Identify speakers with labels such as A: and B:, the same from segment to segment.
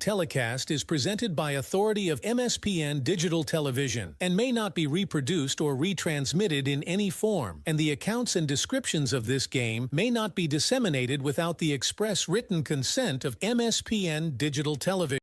A: telecast is presented by authority of MSPN Digital Television and may not be reproduced or retransmitted in any form, and the accounts and descriptions of this game may not be disseminated without the express written consent of MSPN Digital Television.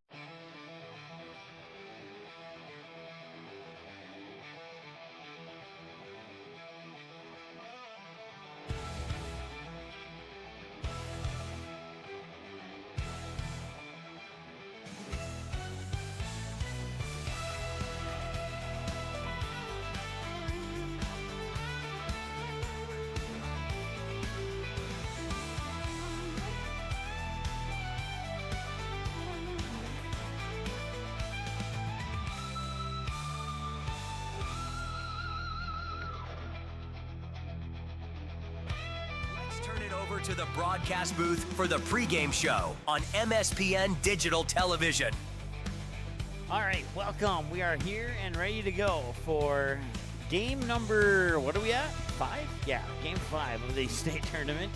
B: To the broadcast booth for the pregame show on MSPN Digital Television.
C: All right, welcome. We are here and ready to go for game number, what are we at? 5? Yeah, game 5 of the state tournament.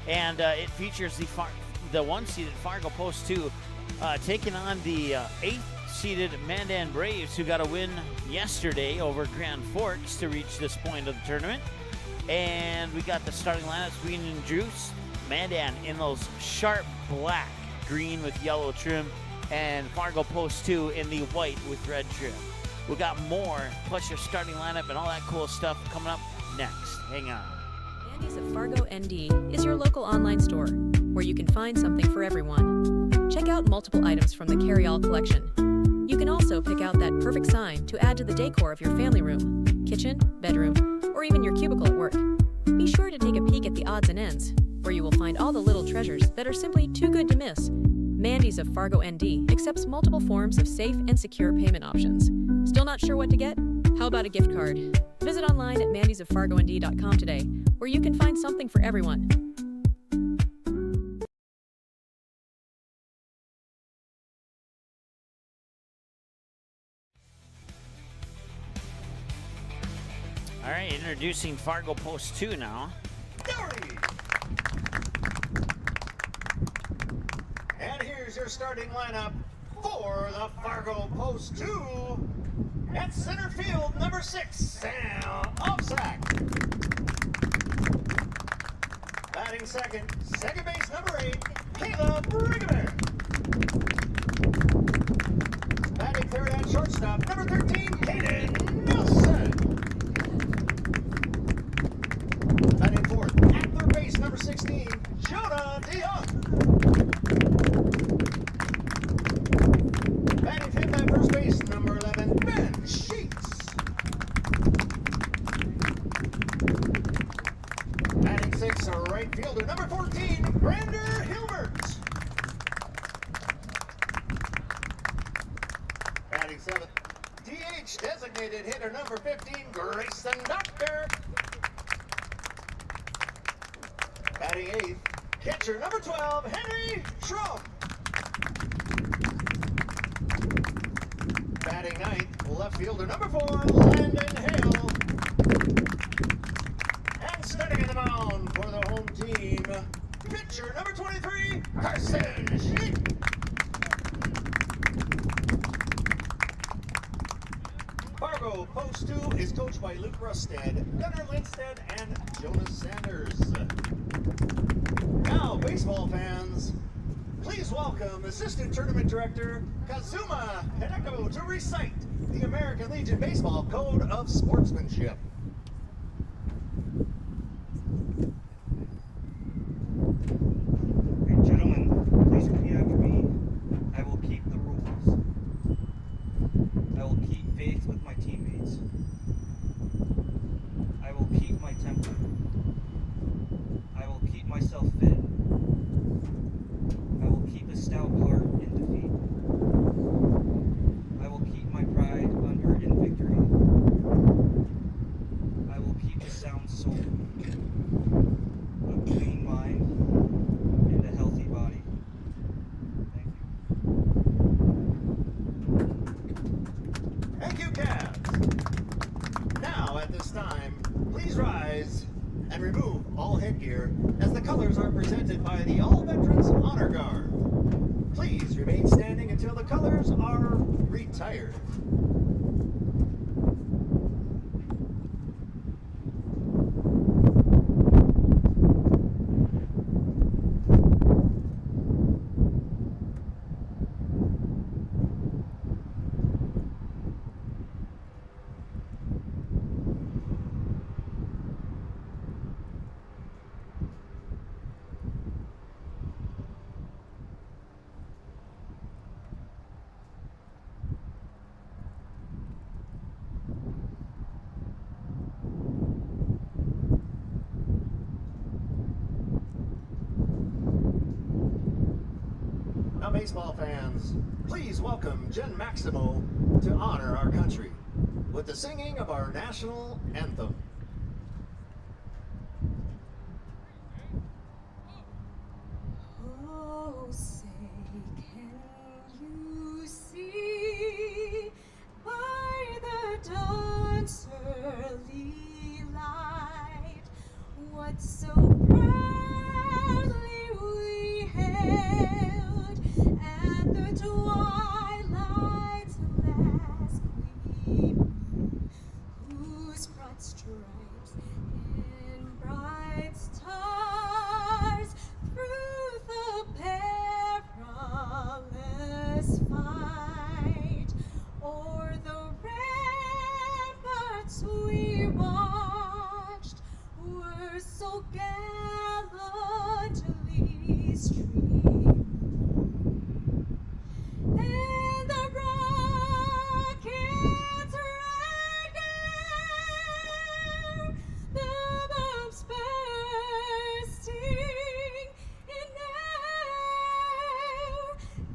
C: And it features the 1-seeded Fargo Post 2 taking on the 8th-seeded Mandan Braves, who got a win yesterday over Grand Forks to reach this point of the tournament. And we got the starting lineups, Green and Juice. Mandan in those sharp black, green with yellow trim, and Fargo Post 2 in the white with red trim. We got more, plus your starting lineup and all that cool stuff coming up next. Hang on.
D: Mandy's of Fargo ND is your local online store where you can find something for everyone. Check out multiple items from the carry-all collection. You can also pick out that perfect sign to add to the decor of your family room, kitchen, bedroom, or even your cubicle at work. Be sure to take a peek at the odds and ends, where you will find all the little treasures that are simply too good to miss. Mandy's of Fargo ND accepts multiple forms of safe and secure payment options. Still not sure what to get? How about a gift card? Visit online at mandysoffargond.com today, where you can find something for everyone.
C: All right, introducing Fargo Post 2 now.
E: And here's your starting lineup for the Fargo Post 2. At center field, number 6, Sam Offsack. Batting second base, number 8, Caleb Rigamer. Batting third at shortstop, number 13, Caden Nelson. Batting fourth at third base, number 16, Jonah DeYoung. Batting fifth at first base, number 11, Ben Sheets. Batting sixth, right fielder, number 14, Brander Hilbert. Batting seventh, DH designated hitter, number 15, Grayson Doctor. Batting eighth, catcher, number 12, Henry Trump. Batting ninth, left fielder, number 4, Landon Hale. And starting in the mound for the home team, pitcher, number 23, Carson Sheep. Fargo Post 2 is coached by Luke Rusted, Gunnar Lindstedt, and Jonas Sanders. Now, baseball fans, please welcome Assistant Tournament Director Kazuma Hideko to recite the American Legion Baseball Code of Sportsmanship.
F: Hey, gentlemen, please repeat after me. I will keep the rules. I will keep faith with my teammates. I will keep my temper. I will keep myself fit. I will keep a stout heart in defeat. I will keep my pride under in victory. I will keep a sound soul, a clean mind, and a healthy body. Thank you.
E: Thank you, Cavs. Now, at this time, please rise and remove all headgear as the colors are presented by the All Veterans Honor Guard. Please remain standing until the players are retired. Now, baseball fans, please welcome Jen Maximo to honor our country with the singing of our national anthem.
G: Oh, say, can you see by the dawn's early light what so proudly we hailed at the twilight's last gleaming, whose broad stripes and bright stars through the perilous fight o'er the ramparts we watched were so gallantly streaming, and the rockets regular, the bombs bursting in air,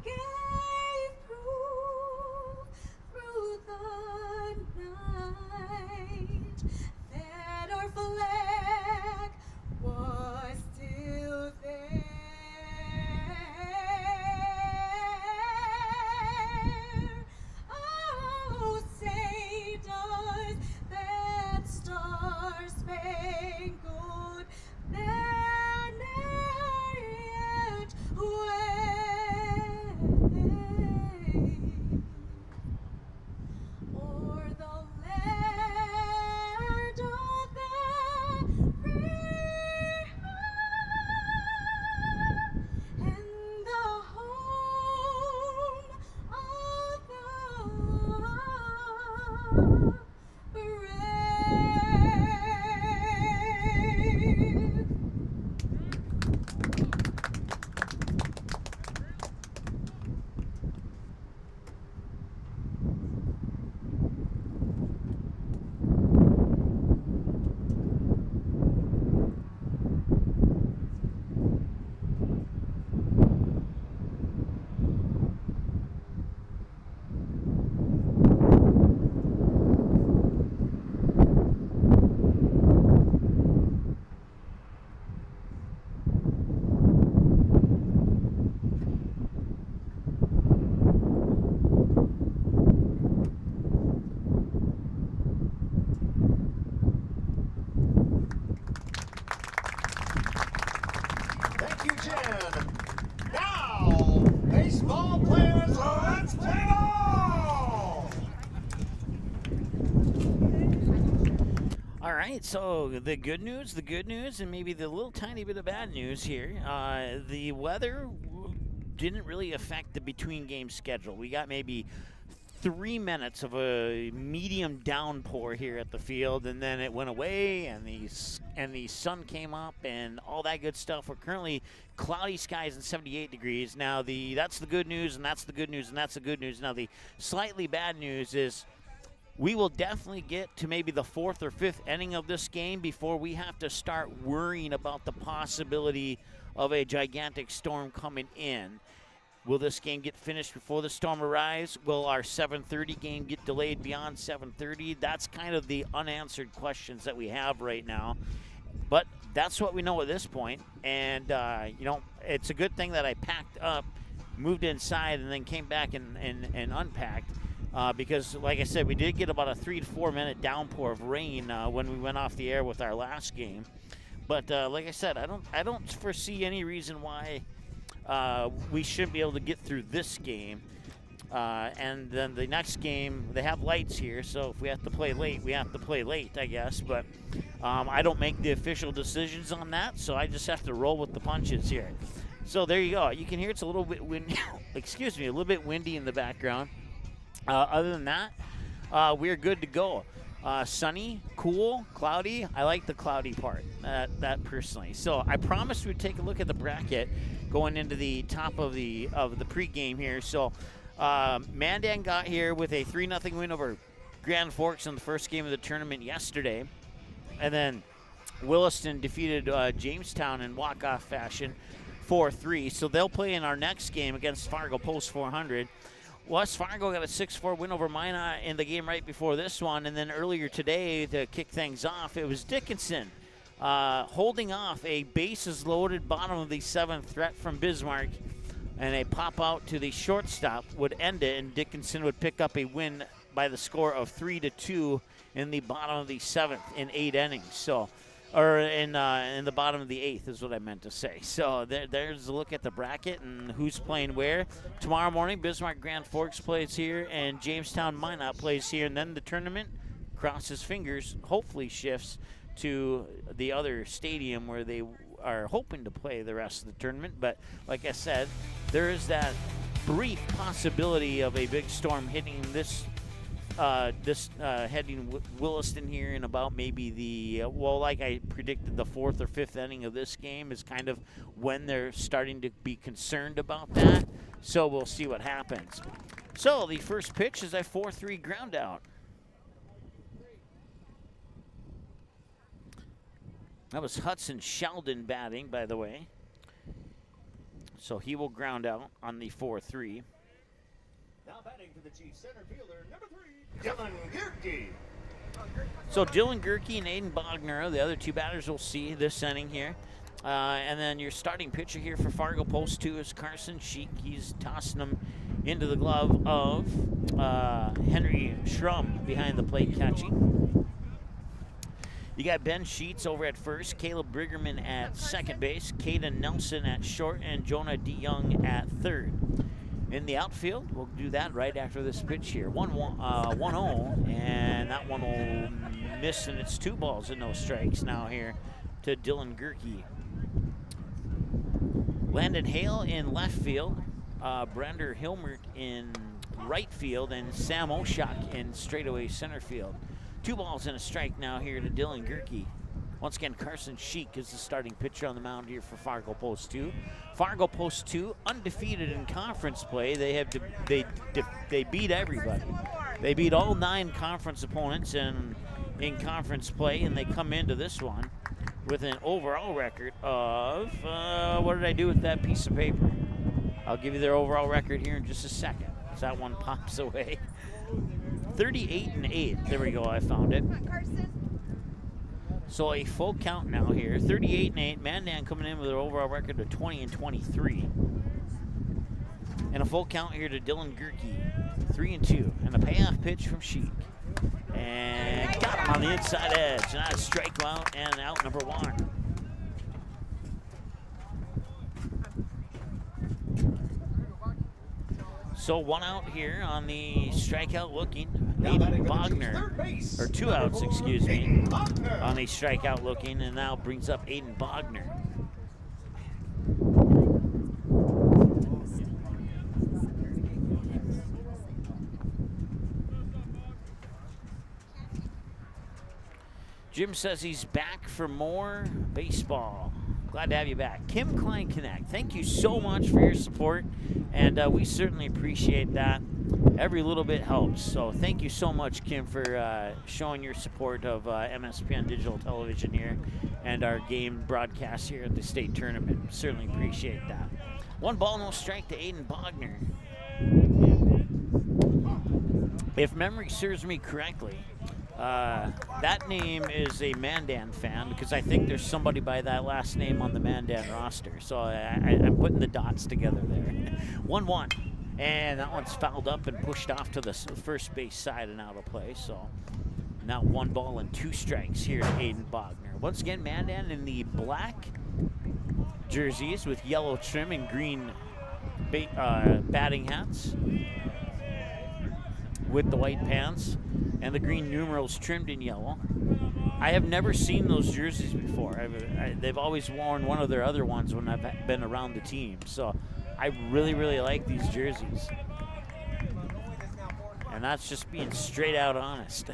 G: gave proof through the night that our flag was still there. Oh, say does that star-spangled banner yet wave o'er the land of the free and the home of the brave.
E: Thank you, Jen. Now, baseball players, let's play ball!
C: All right, so the good news, and maybe the little tiny bit of bad news here. The weather didn't really affect the between game schedule. We got maybe 3 minutes of a medium downpour here at the field, and then it went away, and the sun came up, and all that good stuff. We're currently cloudy skies and 78 degrees. Now, that's the good news, and that's the good news, and that's the good news. Now, the slightly bad news is we will definitely get to maybe the 4th or 5th inning of this game before we have to start worrying about the possibility of a gigantic storm coming in. Will this game get finished before the storm arrives? Will our 7:30 game get delayed beyond 7:30? That's kind of the unanswered questions that we have right now. But that's what we know at this point. And, it's a good thing that I packed up, moved inside, and then came back and unpacked. Because, like I said, we did get about a 3 to 4 minute downpour of rain when we went off the air with our last game. But like I said, I don't foresee any reason why we shouldn't be able to get through this game. And then the next game, they have lights here, so if we have to play late, we have to play late, I guess. But I don't make the official decisions on that, so I just have to roll with the punches here. So there you go. You can hear it's a little bit windy. Excuse me, a little bit windy in the background. Other than that, we're good to go. Sunny, cool, cloudy. I like the cloudy part, that personally. So I promised we'd take a look at the bracket going into the top of the pregame here. So Mandan got here with a 3-0 win over Grand Forks in the first game of the tournament yesterday. And then Williston defeated Jamestown in walk-off fashion 4-3. So they'll play in our next game against Fargo Post 400. West Fargo got a 6-4 win over Minot in the game right before this one. And then earlier today, to kick things off, it was Dickinson holding off a bases-loaded bottom of the seventh threat from Bismarck. And a pop out to the shortstop would end it, and Dickinson would pick up a win by the score of 3-2 in the bottom of the seventh in 8 innings. So, or in the bottom of the eighth is what I meant to say. So there's a look at the bracket and who's playing where. Tomorrow morning, Bismarck Grand Forks plays here, and Jamestown Minot plays here, and then the tournament, cross his fingers, hopefully shifts to the other stadium where they are hoping to play the rest of the tournament. But like I said, there is that brief possibility of a big storm hitting heading Williston here in about maybe the, like I predicted, the 4th or 5th inning of this game is kind of when they're starting to be concerned about that. So we'll see what happens. So the first pitch is a 4-3 ground out. That was Hudson Sheldon batting, by the way. So he will ground out on the 4-3.
E: Now batting for the Chiefs, center fielder, number 3, Dylan Gerke.
C: So Dylan Gerke and Aiden Bogner, the other two batters we'll see this inning here. And then your starting pitcher here for Fargo Post 2 is Carson Sheik. He's tossing them into the glove of Henry Schrum behind the plate catching. You got Ben Sheets over at first, Caleb Briggerman at second base, Caden Nelson at short, and Jonah DeYoung at third. In the outfield, we'll do that right after this pitch here. 1-0, and that one will miss, and it's 2 balls and no strikes now here to Dylan Gerke. Landon Hale in left field, Brander Hilmert in right field, and Sam Oshak in straightaway center field. 2 balls and a strike now here to Dylan Gerke. Once again, Carson Sheik is the starting pitcher on the mound here for Fargo Post 2. Fargo Post 2, undefeated in conference play. They beat everybody. They beat all 9 conference opponents in conference play, and they come into this one with an overall record of, what did I do with that piece of paper? I'll give you their overall record here in just a second, as that one pops away. 38-8. There we go, I found it. So a full count now here. 38-8. Mandan coming in with an overall record of 20-23. And a full count here to Dylan Gerke. 3-2. And a payoff pitch from Sheik. And got him on the inside edge. And that's strikeout and out number 1. So 1 out here on the strikeout looking, Aiden Bogner, or 2 outs, excuse me, on the strikeout looking, and now brings up Aiden Bogner. Jim says he's back for more baseball. Glad to have you back. Kim Klein Connect, thank you so much for your support, and we certainly appreciate that. Every little bit helps, so thank you so much, Kim, for showing your support of MSPN Digital Television here and our game broadcast here at the state tournament. Certainly appreciate that. 1 ball, no strike to Aiden Bogner. If memory serves me correctly, that name is a Mandan fan, because I think there's somebody by that last name on the Mandan roster. So I'm putting the dots together there. 1-1. And that one's fouled up and pushed off to the first base side and out of play. So now 1 ball and 2 strikes here to Aiden Bogner. Once again, Mandan in the black jerseys with yellow trim and green batting hats. with the white pants and the green numerals trimmed in yellow. I have never seen those jerseys before. They've always worn one of their other ones when I've been around the team. So I really, really like these jerseys. And that's just being straight out honest.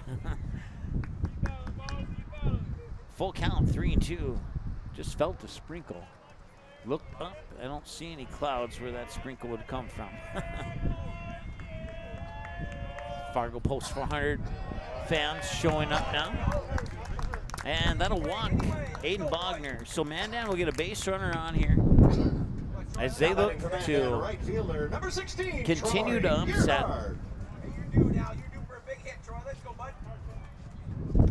C: Full count, 3-2. Just felt the sprinkle. Looked up, I don't see any clouds where that sprinkle would come from. Fargo Post 400 fans showing up now. And that'll walk Aiden Bogner. So Mandan will get a base runner on here as they look to continue to upset.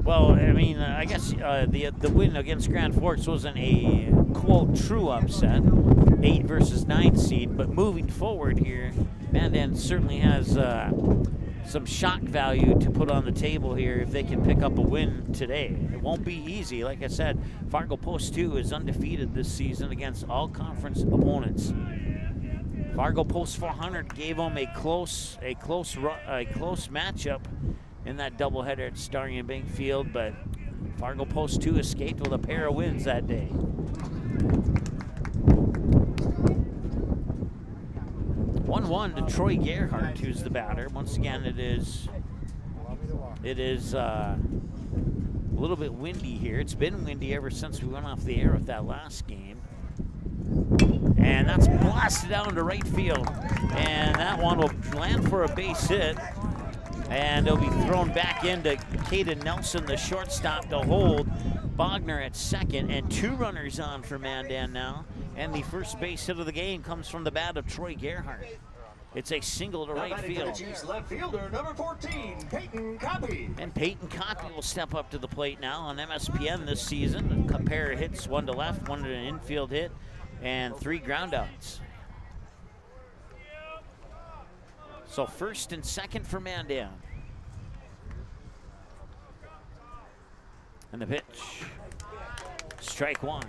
C: Well, I mean, I guess the win against Grand Forks wasn't a, quote, true upset, 8 versus 9 seed, but moving forward here, Mandan certainly has some shock value to put on the table here if they can pick up a win today. It won't be easy. Like I said, Fargo Post 2 is undefeated this season against all conference opponents. Fargo Post 400 gave them a close matchup in that doubleheader at Starry and Bank Field, but Fargo Post 2 escaped with a pair of wins that day. One to Troy Gerhardt, who's the batter. Once again, it is a little bit windy here. It's been windy ever since we went off the air with that last game. And that's blasted down to right field. And that one will land for a base hit. And it'll be thrown back into Caden Nelson, the shortstop, to hold Bogner at second. And 2 runners on for Mandan now. And the first base hit of the game comes from the bat of Troy Gerhardt. It's a single to right field.
E: Chiefs left fielder, number 14, Peyton Copy.
C: And Peyton Copy will step up to the plate now on MSPN this season. A pair of hits, 1 to left, 1 to an infield hit, and 3 groundouts. So first and second for Mandan. And the pitch. Strike 1.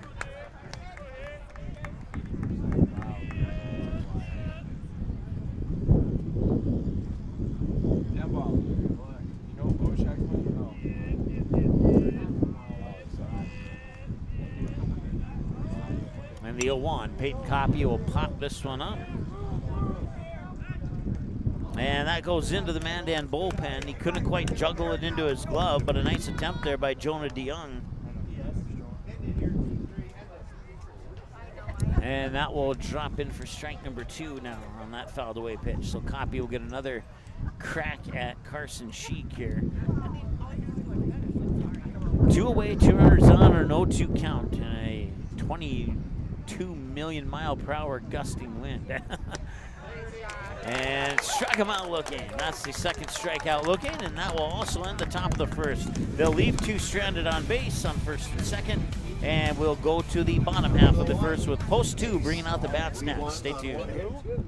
C: And the 0-1, Peyton Copy will pop this one up. And that goes into the Mandan bullpen. He couldn't quite juggle it into his glove, but a nice attempt there by Jonah DeYoung. And that will drop in for strike number 2 now on that fouled away pitch. So Copy will get another crack at Carson Sheik here. 2 away, 2 runners on, or no 2 count in a 22 million mile per hour gusting wind. And struck him out looking. That's the second strikeout looking, and that will also end the top of the first. They'll leave 2 stranded on base on first and second, and we'll go to the bottom half of the first with Post 2 bringing out the bats next. Stay tuned.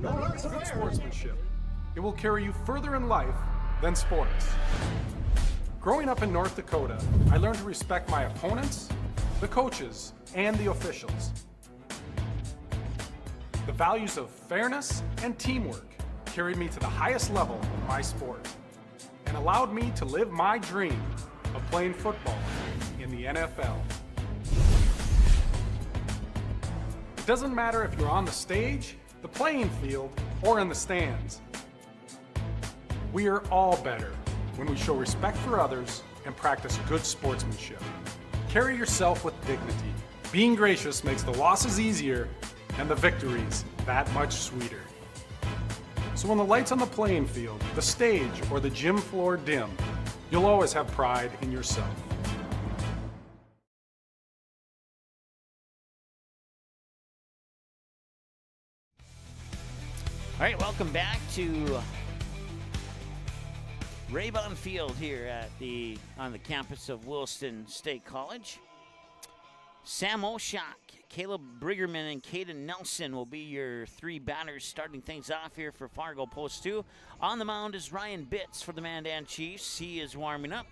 H: Good sportsmanship. It will carry you further in life than sports. Growing up in North Dakota, I learned to respect my opponents, the coaches, and the officials. The values of fairness and teamwork carried me to the highest level in my sport and allowed me to live my dream of playing football in the NFL. It doesn't matter if you're on the stage, the playing field, or in the stands. We are all better when we show respect for others and practice good sportsmanship. Carry yourself with dignity. Being gracious makes the losses easier and the victories that much sweeter. So when the lights on the playing field, the stage, or the gym floor dim, you'll always have pride in yourself.
C: All right, welcome back to Raybon Field here at on the campus of Williston State College. Sam Oshak, Caleb Briggerman, and Caden Nelson will be your 3 batters starting things off here for Fargo Post 2. On the mound is Ryan Bitts for the Mandan Chiefs. He is warming up.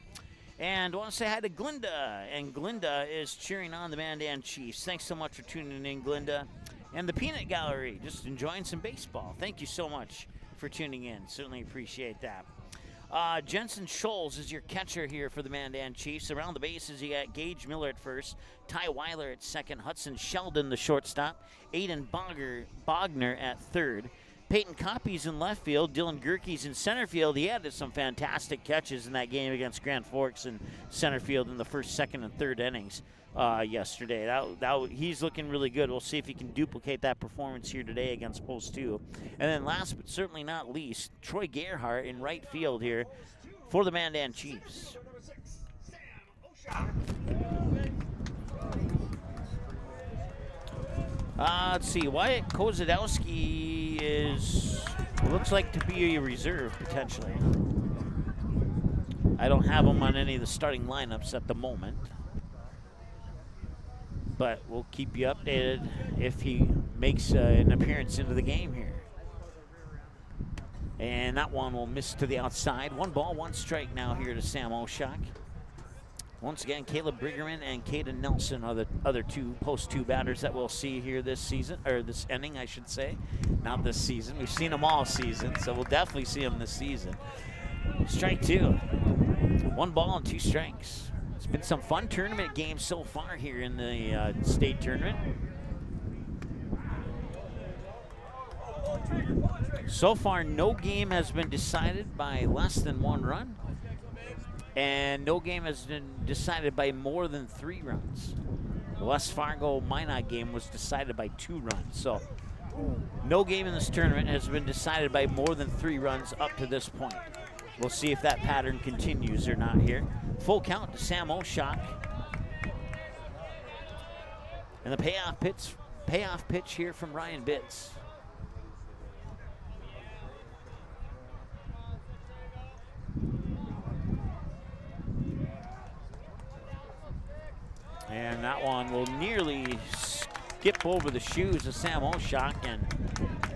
C: And I want to say hi to Glinda. And Glinda is cheering on the Mandan Chiefs. Thanks so much for tuning in, Glinda. And the Peanut Gallery, just enjoying some baseball. Thank you so much for tuning in. Certainly appreciate that. Jensen Scholes is your catcher here for the Mandan Chiefs. Around the bases, you got Gage Miller at first, Ty Weiler at second, Hudson Sheldon, the shortstop, Aiden Bogner at third. Peyton Coppy's in left field. Dylan Gerke's in center field. He had some fantastic catches in that game against Grand Forks in center field in the first, second, and third innings yesterday. He's looking really good. We'll see if he can duplicate that performance here today against Post 2. And then last but certainly not least, Troy Gerhardt in right field here for the Mandan Chiefs. Let's see. Wyatt Kozadowski looks like to be a reserve potentially. I don't have him on any of the starting lineups at the moment, but we'll keep you updated if he makes an appearance into the game here. And that one will miss to the outside. 1 ball, 1 strike now here to Sam Oshak. Once again, Caleb Briggerman and Caden Nelson are the other Post 2 batters that we'll see here this season, or this inning, I should say. Not this season. We've seen them all season, so we'll definitely see them this season. Strike 2. 1 ball and 2 strikes. It's been some fun tournament games so far here in the state tournament. So far, no game has been decided by less than 1 run. And no game has been decided by more than 3 runs. The West Fargo Minot game was decided by 2 runs. So no game in this tournament has been decided by more than 3 runs up to this point. We'll see if that pattern continues or not here. Full count to Sam Oshak. And the payoff pitch here from Ryan Bitts. And that one will nearly skip over the shoes of Sam Oshak, and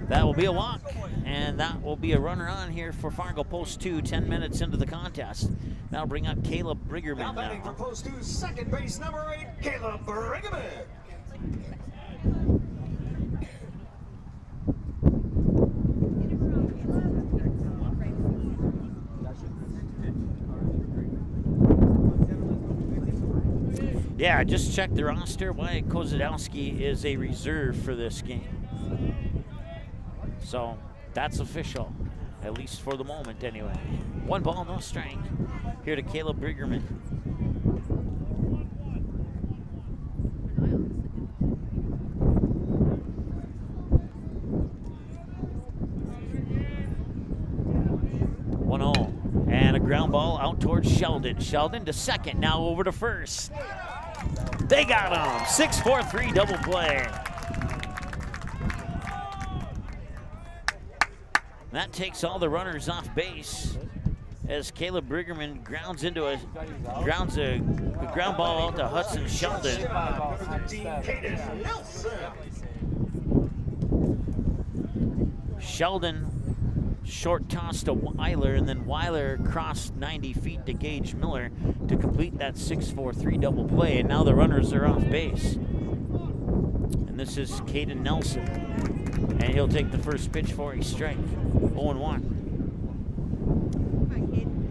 C: that will be a walk. And that will be a runner on here for Fargo Post 2, 10 minutes into the contest. That'll bring up Caleb Briggerman
E: Now batting for Post 2, second base, number 8, Caleb Briggerman.
C: Yeah, I just checked the roster. Wyatt Kozadowski is a reserve for this game. So that's official, at least for the moment anyway. 1 ball, no strike. Here to Caleb Briggerman. And a ground ball out towards Sheldon. Sheldon to second, now over to first. They got him. 6-4-3 double play. That takes all the runners off base as Caleb Briggerman grounds a ground ball out to Hudson Sheldon. Sheldon short toss to Weiler, and then Weiler crossed 90 feet to Gage Miller to complete that 6-4-3 double play, and now the runners are off base. And this is Caden Nelson, and he'll take the first pitch for a strike. 0-1.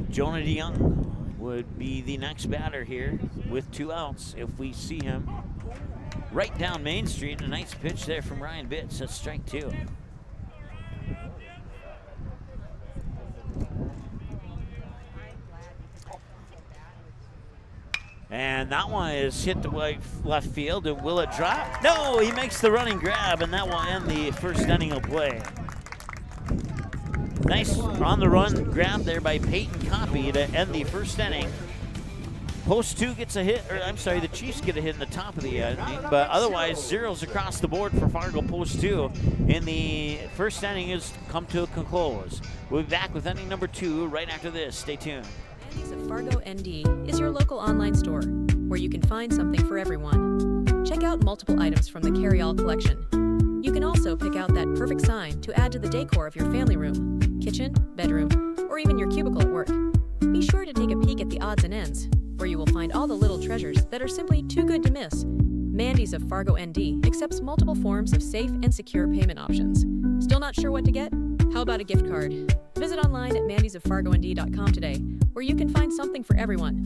C: Jonah DeYoung would be the next batter here with 2 outs if we see him. Right down Main Street, a nice pitch there from Ryan Bitts. That's strike 2. And that one is hit to left field, and will it drop? No, he makes the running grab, and that will end the first inning of play. Nice on-the-run grab there by Peyton Coppy to end the first inning. Post 2 gets a hit, or I'm sorry, the Chiefs get a hit in the top of the inning, but otherwise zeros across the board for Fargo Post 2. In the first inning has come to a close. We'll be back with inning number 2 right after this. Stay tuned.
D: Mandy's of Fargo ND is your local online store where you can find something for everyone. Check out multiple items from the carry-all collection. You can also pick out that perfect sign to add to the decor of your family room, kitchen, bedroom, or even your cubicle at work. Be sure to take a peek at the odds and ends, where you will find all the little treasures that are simply too good to miss. Mandy's of Fargo ND accepts multiple forms of safe and secure payment options. Still not sure what to get? How about a gift card? Visit online at mandysoffargond.com today, where you can find something for everyone.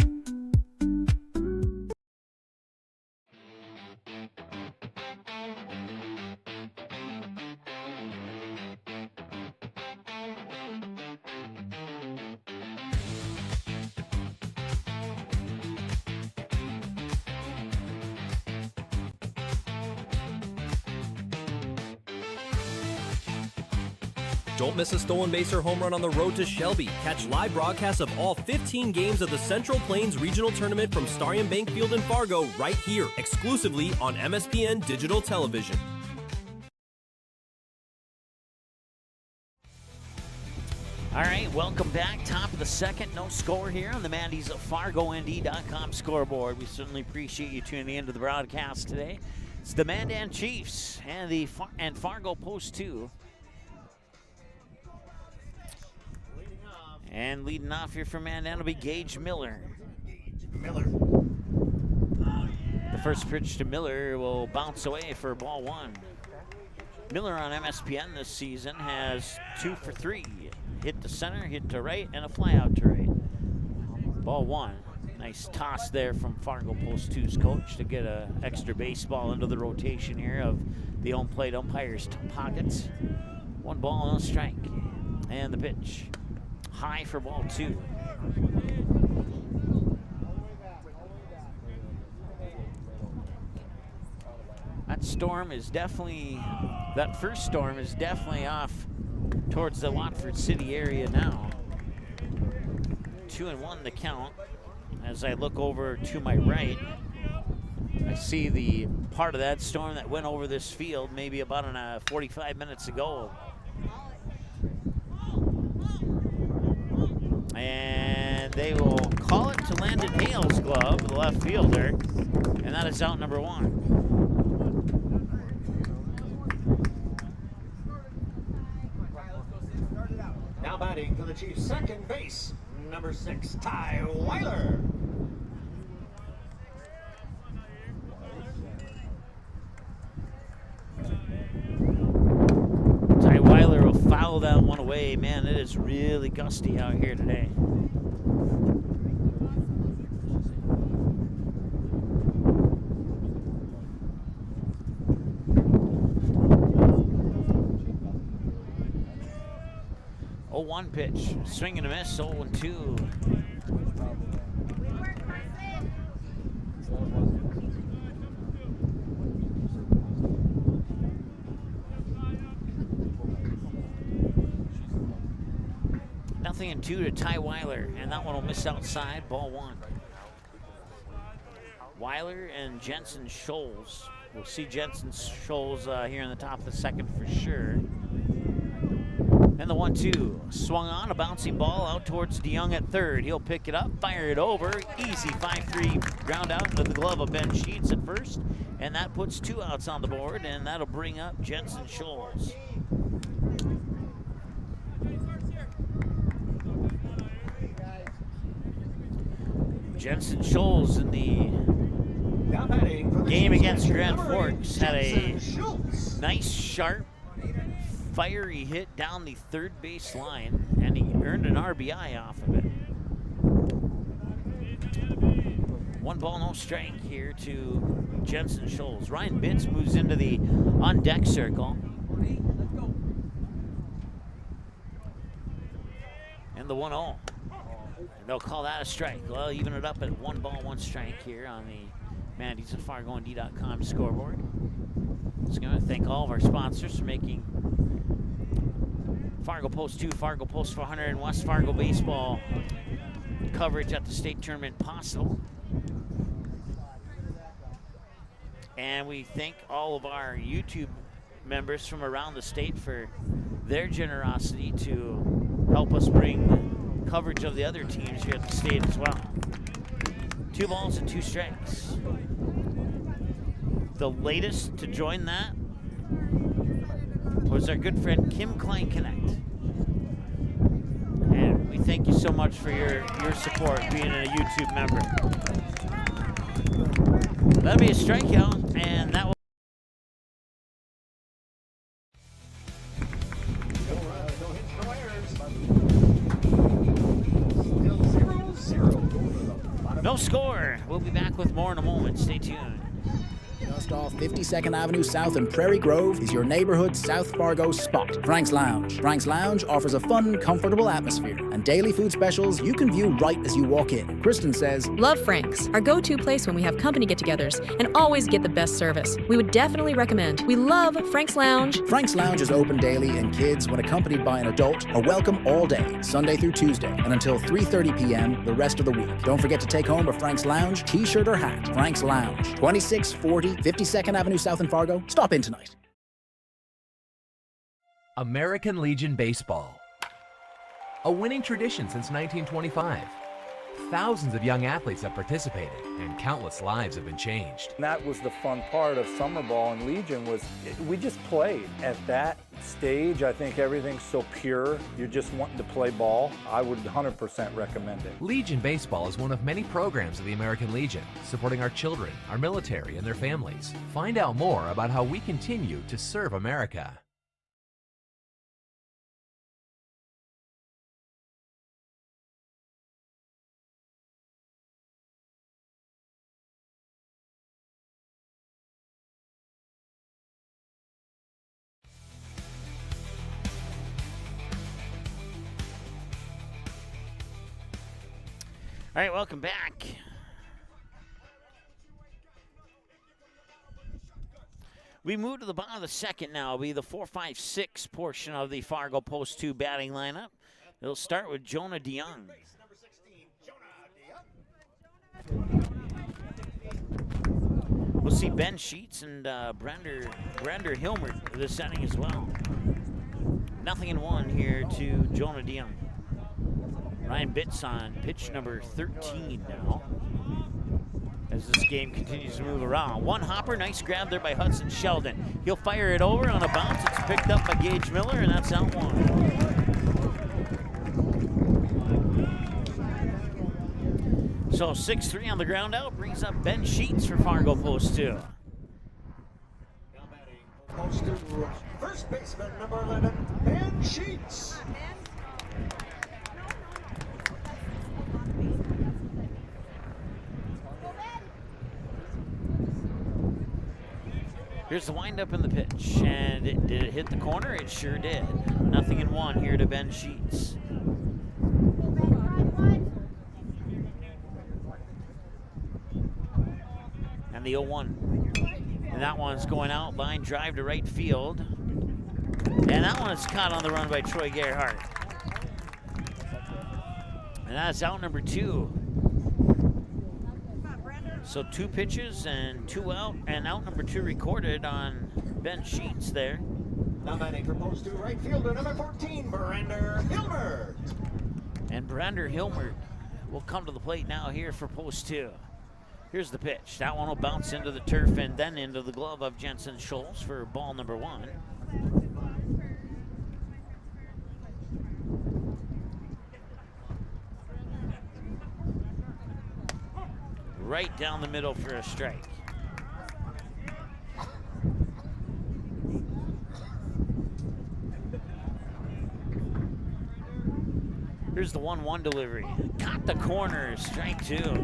I: Don't miss a stolen base or home run on the road to Shelby. Catch live broadcasts of all 15 games of the Central Plains Regional Tournament from Starion Bank Field in Fargo right here, exclusively on MSPN Digital Television.
C: All right, welcome back. Top of the second, no score here on the Mandy's FargoND.com scoreboard. We certainly appreciate you tuning into the broadcast today. It's the Mandan Chiefs and the Fargo Post 2. And leading off here for Mandan will be Gage Miller. The first pitch to Miller will bounce away for ball one. Miller on MSPN this season has 2 for 3. Hit to center, hit to right, and a fly out to right. Ball one. Nice toss there from Fargo Post 2's coach to get an extra baseball into the rotation here of the home plate umpire's pockets. 1 ball, no strike. And the pitch. High for ball 2. That first storm is definitely off towards the Watford City area now. 2-1 the count. As I look over to my right, I see the part of that storm that went over this field maybe about 45 minutes ago. And they will call it to Landon Hale's glove, the left fielder, and that is out number 1.
E: Now batting for the Chiefs, second base, number 6, Ty Weiler.
C: Ty Weiler will foul that one away. Man, it is really gusty out here today. One pitch, swing and a miss, 0-2. Nothing in 2 to Ty Weiler, and that one will miss outside, ball 1. Weiler and Jensen Scholes. We'll see Jensen Scholes here in the top of the second for sure. And the 1-2, swung on, a bouncing ball out towards DeYoung at third. He'll pick it up, fire it over, easy 5-3 ground out into the glove of Ben Sheets at first, and that puts 2 outs on the board, and that'll bring up Jensen Scholes. Jensen Scholes in the game against Grand Forks had a nice, sharp, fiery hit down the third base line, and he earned an RBI off of it. 1 ball, no strike here to Jensen Scholes. Ryan Bitts moves into the on-deck circle. And the 1-0. They'll call that a strike. Well, even it up at 1 ball, 1 strike here on the Mandy's at FargoND.com scoreboard. Just going to thank all of our sponsors for making Fargo Post 2, Fargo Post 400, and West Fargo baseball coverage at the state tournament possible. And we thank all of our YouTube members from around the state for their generosity to help us bring coverage of the other teams here at the state as well. 2 balls and 2 strikes. The latest to join that was our good friend Kim Klein Connect. And we thank you so much for your support being a YouTube member. That'll be a strikeout, and that will No score. We'll be back with more in a moment. Stay tuned.
J: Just off 52nd Avenue South in Prairie Grove is your neighborhood South Fargo spot, Frank's Lounge. Frank's Lounge offers a fun, comfortable atmosphere and daily food specials you can view right as you walk in. Kristen says,
D: Love Frank's, our go-to place when we have company get-togethers, and always get the best service. We would definitely recommend. We love Frank's Lounge.
J: Frank's Lounge is open daily and kids, when accompanied by an adult, are welcome all day, Sunday through Tuesday, and until 3:30 p.m. the rest of the week. Don't forget to take home a Frank's Lounge t-shirt or hat. Frank's Lounge, 2640 52nd Avenue South in Fargo. Stop in tonight.
K: American Legion Baseball. A winning tradition since 1925. Thousands of young athletes have participated, and countless lives have been changed.
L: That was the fun part of summer ball and Legion was we just played. At that stage, I think everything's so pure. You're just wanting to play ball. I would 100% recommend it.
K: Legion Baseball is one of many programs of the American Legion, supporting our children, our military, and their families. Find out more about how we continue to serve America.
C: All right, welcome back. We move to the bottom of the second now. It'll be the 4-5-6 portion of the Fargo Post 2 batting lineup. It'll start with Jonah DeYoung. We'll see Ben Sheets and Brander Hilmert this inning as well. 0-1 here to Jonah DeYoung. Ryan Bitts on pitch number 13 now, as this game continues to move around. One hopper, nice grab there by Hudson Sheldon. He'll fire it over on a bounce. It's picked up by Gage Miller, and that's out one. So 6-3 on the ground out brings up Ben Sheets for Fargo Post 2.
E: Post 2, first baseman number 11, Ben Sheets.
C: Here's the windup in the pitch, and did it hit the corner? It sure did. 0-1 here to Ben Sheets. And the 0-1. And that one's going out, line drive to right field. And that one is caught on the run by Troy Gerhardt. And that's out number 2. So 2 pitches and 2 out, and out number 2 recorded on Ben Sheets there.
E: Now batting for Post 2, right fielder number 14, Brander Hilmert.
C: And Brander Hilmert will come to the plate now here for Post 2. Here's the pitch. That one will bounce into the turf and then into the glove of Jensen Schultz for ball number 1. Right down the middle for a strike. Here's the 1-1 delivery. Got the corner, strike 2.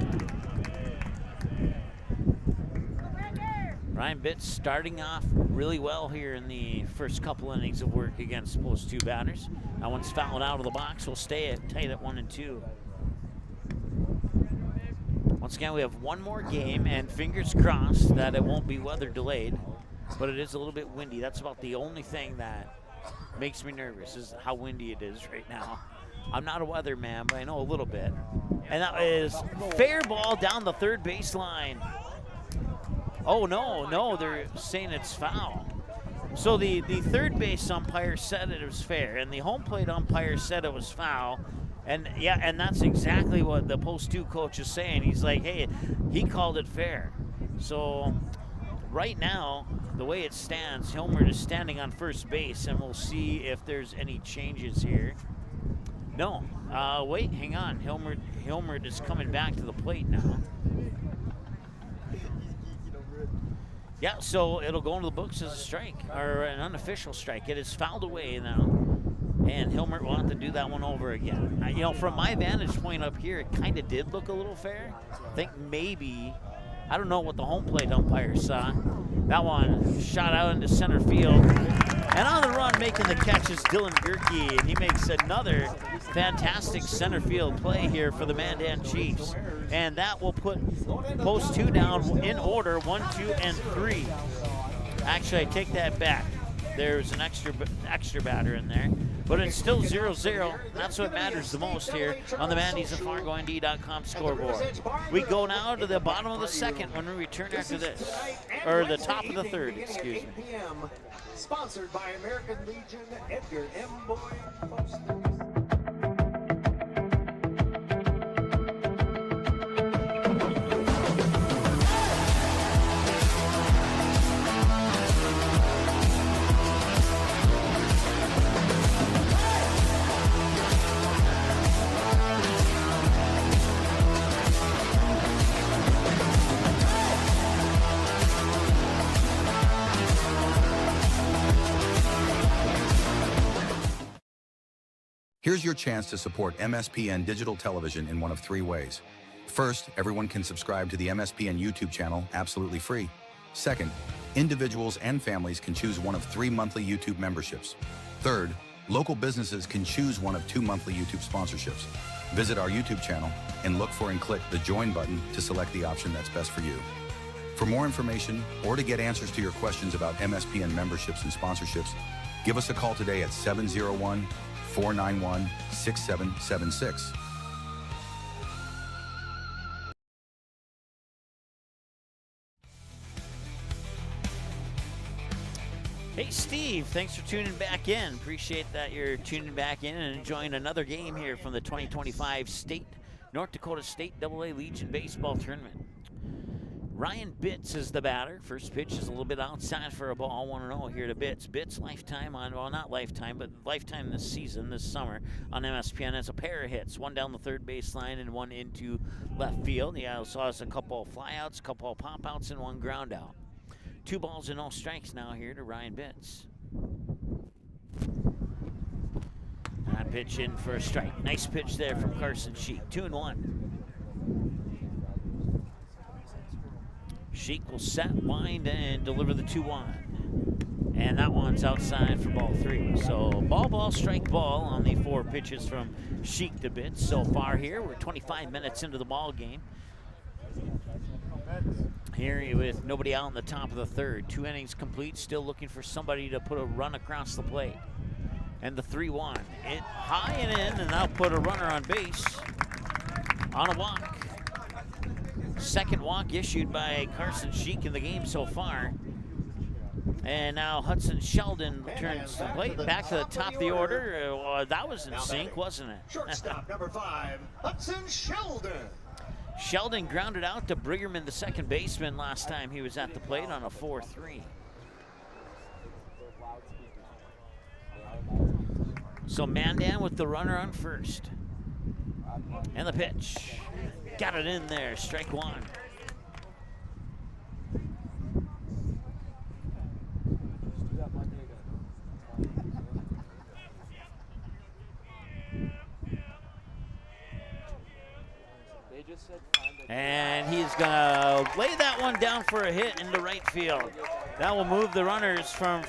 C: Ryan Bitts starting off really well here in the first couple innings of work against Post 2 batters. That one's fouled out of the box. We'll stay tight at 1-2. Once again, we have one more game, and fingers crossed that it won't be weather delayed, but it is a little bit windy. That's about the only thing that makes me nervous, is how windy it is right now. I'm not a weatherman, but I know a little bit. And that is fair ball down the third baseline. Oh, no, they're saying it's foul. So the third base umpire said it was fair, and the home plate umpire said it was foul. And yeah, and that's exactly what the Post 2 coach is saying. He's like, hey, he called it fair. So right now, the way it stands, Hilmert is standing on first base, and we'll see if there's any changes here. No, wait, hang on. Hilmert is coming back to the plate now. Yeah, so it'll go into the books as a strike, or an unofficial strike. It is fouled away now. And Hilmert will have to do that one over again. You know, from my vantage point up here, it kind of did look a little fair. I think maybe, I don't know what the home plate umpire saw. That one shot out into center field. And on the run, making the catch is Dylan Gerke, and he makes another fantastic center field play here for the Mandan Chiefs. And that will put post 2 down in order, 1, 2, and 3. Actually, I take that back. There's an extra batter in there, but it's still 0-0. That's what matters the most here on the Mandy's and FargoND.com scoreboard. We go now to the bottom of the second when we return after this, or the top of the third, excuse me.
E: Sponsored by American Legion, Edgar M. Boyd.
M: Here's your chance to support MSPN Digital Television in one of 3 ways. First, everyone can subscribe to the MSPN YouTube channel absolutely free. Second, individuals and families can choose one of 3 monthly YouTube memberships. Third, local businesses can choose one of 2 monthly YouTube sponsorships. Visit our YouTube channel and look for and click the Join button to select the option that's best for you. For more information or to get answers to your questions about MSPN memberships and sponsorships, give us a call today at 701-491-6776.
C: Hey, Steve, thanks for tuning back in. Appreciate that you're tuning back in and enjoying another game here from the 2025 North Dakota State AA Legion Baseball Tournament. Ryan Bitts is the batter. First pitch is a little bit outside for a ball. 1-0 here to Bitts. Bitts lifetime on, well, not lifetime, but lifetime this season, this summer on MSPN has a pair of hits. One down the third baseline and one into left field. He also has a couple of flyouts, a couple of pop-outs, and 1 ground out. 2 balls and no strikes now here to Ryan Bitts. That pitch in for a strike. Nice pitch there from Carson Sheik. 2-1. Sheik will set, wind, and deliver the 2-1. And that one's outside for ball 3. So ball, strike, ball on the 4 pitches from Sheik to Bitts so far here. We're 25 minutes into the ball game. Here with nobody out in the top of the third. 2 innings complete, still looking for somebody to put a run across the plate. And the 3-1. It high and in, and that'll put a runner on base on a walk. Second walk issued by Carson Sheik in the game so far. And now Hudson Sheldon returns to the plate. Back to the top of the order. That was in sync, wasn't it?
E: Shortstop number 5, Hudson Sheldon.
C: Sheldon grounded out to Briggerman, the second baseman, last time he was at the plate on a 4-3. So Mandan with the runner on first. And the pitch. Got it in there, strike 1. And he's gonna lay that one down for a hit into right field. That will move the runners from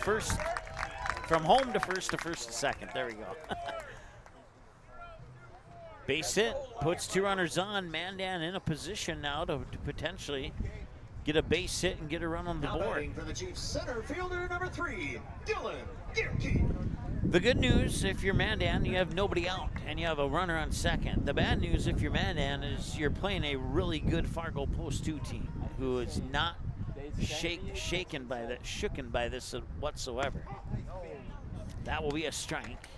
C: home to first to second. There we go. Base hit, puts 2 runners on. Mandan in a position now to potentially get a base hit and get a run on the board.
E: For the Chiefs, center fielder number 3, Dylan Gerke.
C: The good news, if you're Mandan, you have nobody out and you have a runner on second. The bad news, if you're Mandan, is you're playing a really good Fargo Post 2 team who is not shaken by this whatsoever. That will be a strike.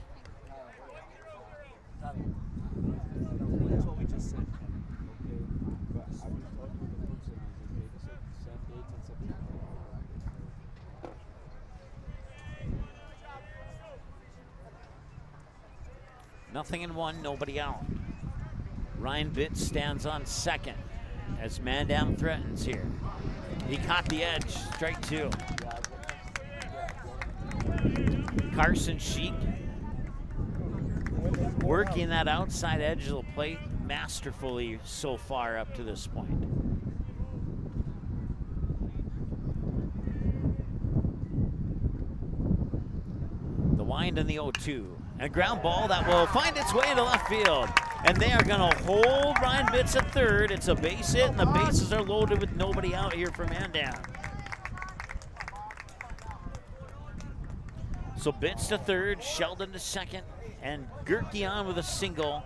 C: Nothing in 1, nobody out. Ryan Bitts stands on second as Mandan threatens here. He caught the edge, strike 2. Carson Sheik working that outside edge of the plate masterfully so far up to this point. The wind in the 0-2. And a ground ball that will find its way into left field. And they are going to hold Ryan Bitts at third. It's a base hit, and the bases are loaded with nobody out here for Mandan. So Bitts to third, Sheldon to second, and Gerke on with a single.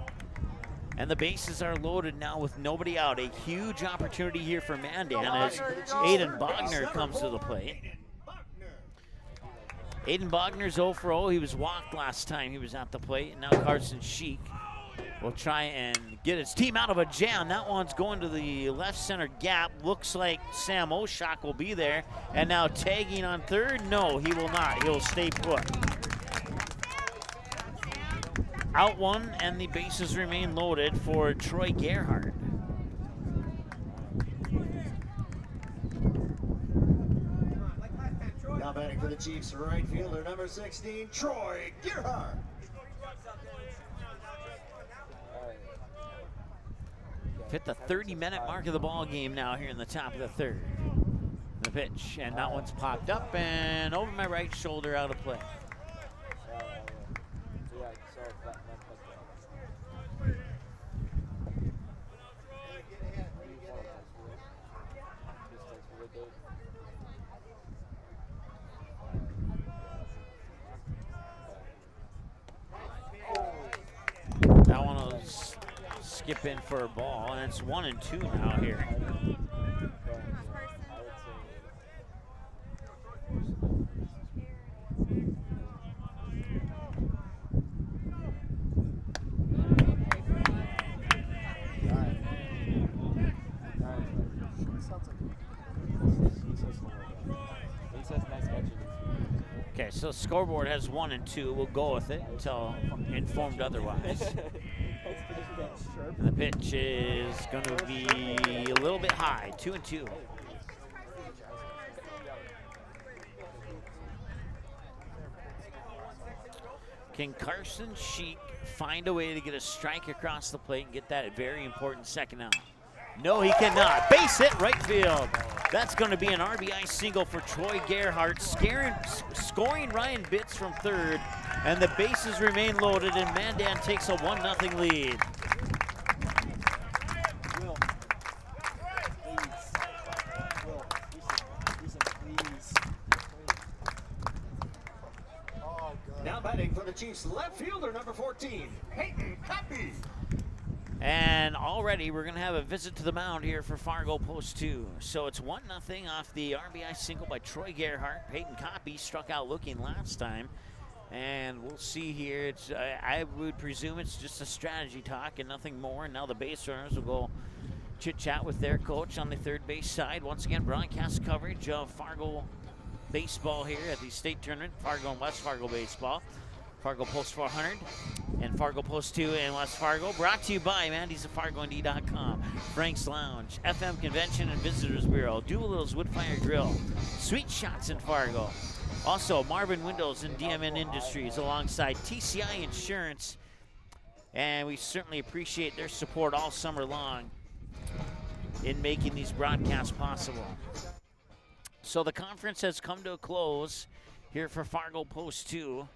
C: And the bases are loaded now with nobody out. A huge opportunity here for Mandan as Aiden Bogner comes to the plate. Aiden Bogner's 0 for 0. He was walked last time he was at the plate. And now Carson Sheik will try and get his team out of a jam. That one's going to the left center gap. Looks like Sam Oshak will be there. And now tagging on third. No, he will not. He'll stay put. Out one, and the bases remain loaded for Troy Gerhardt.
E: Now batting for the Chiefs, right fielder number 16, Troy Gerhardt.
C: Hit the 30-minute mark of the ball game now here in the top of the third. The pitch, and that one's popped up and over my right shoulder, out of play. That one will skip in for a ball, and it's 1-2 now here. Okay, so scoreboard has 1-2. We'll go with it until informed otherwise. And the pitch is going to be a little bit high, 2-2. Can Carson Sheik find a way to get a strike across the plate and get that very important second out? No, he cannot. Base hit right field. That's going to be an RBI single for Troy Gerhardt, scoring Ryan Bitts from third, and the bases remain loaded, and Mandan takes a 1-0 lead.
E: Now batting for the Chiefs, left fielder number 14, Peyton Copy.
C: And already we're going to have a visit to the mound here for Fargo Post 2. So it's 1-0 off the RBI single by Troy Gerhardt. Peyton Copy struck out looking last time. And we'll see here. It's I would presume it's just a strategy talk and nothing more. And now the base runners will go chit-chat with their coach on the third base side. Once again, broadcast coverage of Fargo baseball here at the state tournament. Fargo and West Fargo baseball. Fargo Post 400 and Fargo Post 2 in West Fargo. Brought to you by Mandy's at FargoND.com, Frank's Lounge, FM Convention and Visitors Bureau, Doolittle's Wood Fire Grill, Sweet Shots in Fargo. Also, Marvin Windows and DMN Industries alongside TCI Insurance. And we certainly appreciate their support all summer long in making these broadcasts possible. So the conference has come to a close here for Fargo Post 2.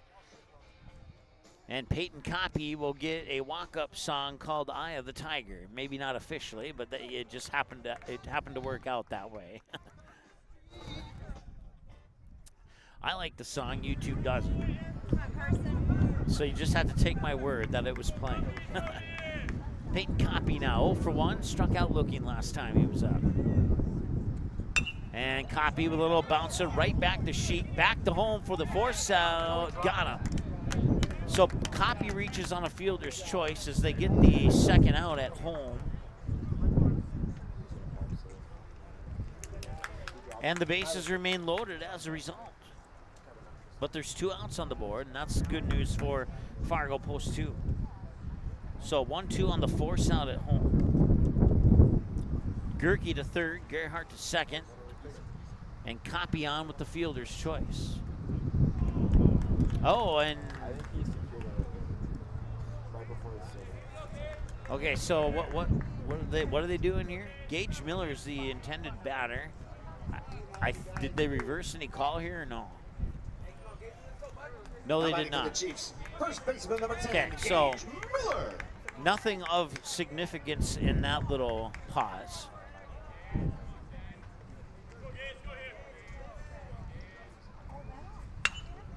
C: And Peyton Copy will get a walk-up song called "Eye of the Tiger." Maybe not officially, but it just happened to work out that way. I like the song. YouTube doesn't. So you just have to take my word that it was playing. Peyton Copy now 0 for 1. Struck out looking last time he was up. And Copy with a little bouncer right back to Sheik. Back to home for the force out. Got him. So Copy reaches on a fielder's choice as they get the second out at home. And the bases remain loaded as a result. But there's 2 outs on the board, and that's good news for Fargo Post 2. So 1-2 on the force out at home. Gerke to third, Gerhardt to second, and Copy on with the fielder's choice. Oh, and Okay, so what are they doing here? Gage Miller's the intended batter. Did they reverse any call here or no? No, they did not.
E: First baseman number 10,
C: Okay, so
E: Gage Miller.
C: nothing of significance in that little pause.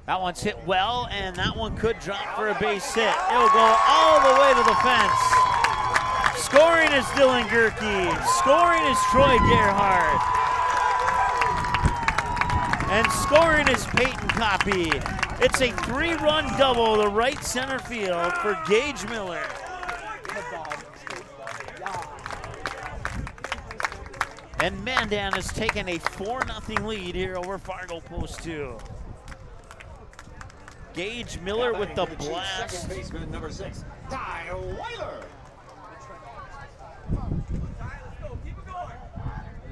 C: That one's hit well, and that one could drop for a base hit. It'll go all the way to the fence. Scoring is Dylan Gerke. Scoring is Troy Gerhardt. And scoring is Peyton Copy. It's a 3-run double to right center field for Gage Miller. And Mandan has taken a 4-0 lead here over Fargo Post 2. Gage Miller with the blast.
E: Second baseman number 6, Ty Weiler.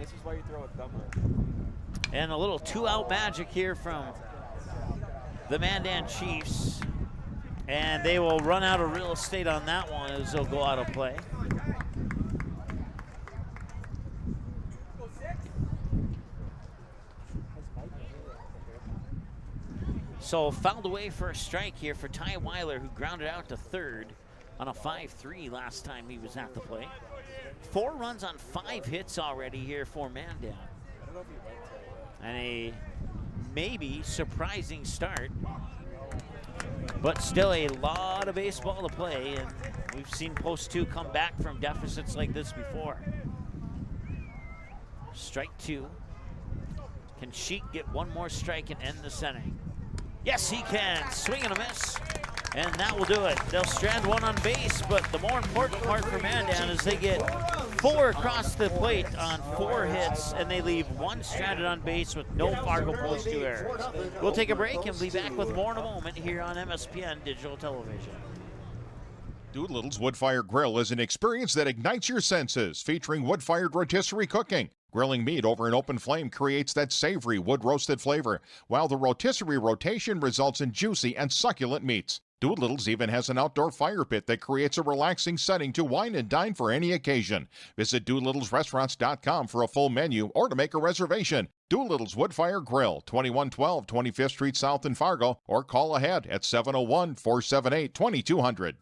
F: This is why you throw it dumber.
C: And a little 2-out magic here from the Mandan Chiefs. And they will run out of real estate on that one as they'll go out of play. So fouled away for a strike here for Ty Weiler, who grounded out to third on a 5-3 last time he was at the plate. 4 runs on 5 hits already here for Mandan. And a maybe surprising start, but still a lot of baseball to play, and we've seen Post 2 come back from deficits like this before. Strike 2. Can Sheik get one more strike and end the inning? Yes, he can. Swing and a miss, and that will do it. They'll strand one on base, but the more important part for Mandan is they get 4 across the plate on 4 hits, and they leave 1 stranded on base with no Fargo Post 2 errors. We'll take a break and be back with more in a moment here on MSPN Digital Television.
N: Doolittle's Wood-Fired Grill is an experience that ignites your senses, featuring wood-fired rotisserie cooking. Grilling meat over an open flame creates that savory wood-roasted flavor, while the rotisserie rotation results in juicy and succulent meats. Doolittle's even has an outdoor fire pit that creates a relaxing setting to wine and dine for any occasion. Visit DoolittlesRestaurants.com for a full menu or to make a reservation. Doolittle's Wood-Fire Grill, 2112 25th Street South in Fargo, or call ahead at 701-478-2200.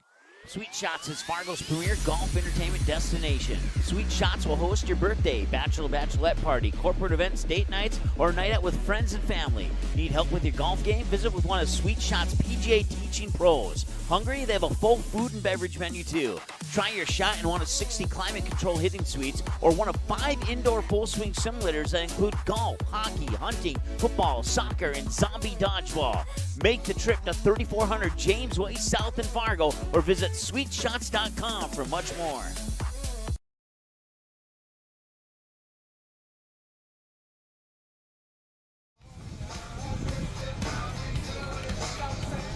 C: Sweet Shots is Fargo's premier golf entertainment destination. Sweet Shots will host your birthday, bachelorette party, corporate events, date nights, or a night out with friends and family. Need help with your golf game? Visit with one of Sweet Shots' PGA teaching pros. Hungry? They have a full food and beverage menu too. Try your shot in one of 60 climate control hitting suites or one of 5 indoor full swing simulators that include golf, hockey, hunting, football, soccer, and zombie dodgeball. Make the trip to 3400 James Way South in Fargo or visit sweetshots.com for much more.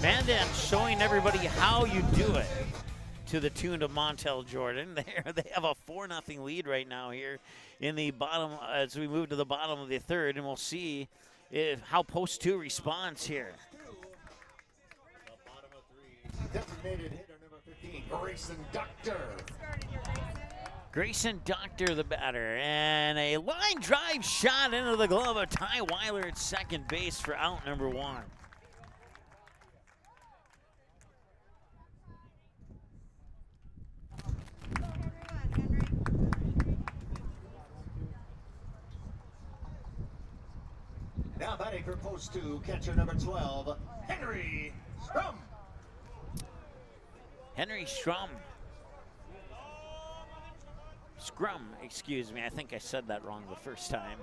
C: Mandan showing everybody how you do it to the tune of Montel Jordan. They have a 4-0 lead right now here in the bottom as we move to the bottom of the third, and we'll see how Post 2 responds here.
E: Designated hitter number 15, Grayson Doctor.
C: Grayson Doctor, the batter, and a line drive shot into the glove of Ty Weiler at second base for out number 1.
E: Now batting for Post 2, catcher number 12, Henry Strum.
C: Henry Scrum, excuse me, I think I said that wrong the first time,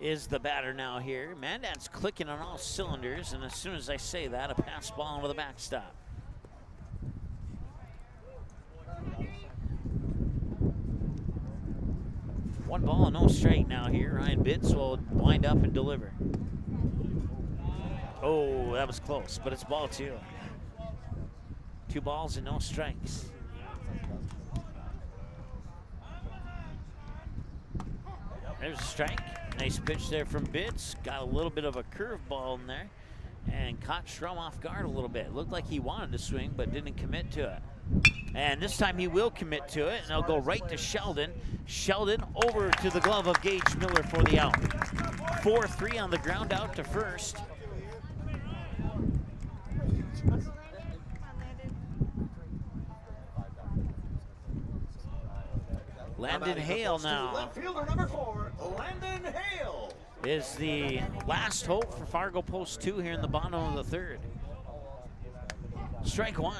C: is the batter now here. Mandan's clicking on all cylinders, and as soon as I say that, a pass ball into the backstop. One ball and no strike now here. Ryan Bitts will wind up and deliver. Oh, that was close, but it's ball 2. 2 balls and no strikes. There's a strike. Nice pitch there from Bitts. Got a little bit of a curveball in there and caught Strum off guard a little bit. Looked like he wanted to swing but didn't commit to it. And this time he will commit to it, and they'll go right to Sheldon. Sheldon over to the glove of Gage Miller for the out. 4-3 on the ground out to first. Landon Hale now
E: Left fielder number 4, Landon Hale.
C: is the last hope for Fargo Post 2 here in the bottom of the third. Strike one.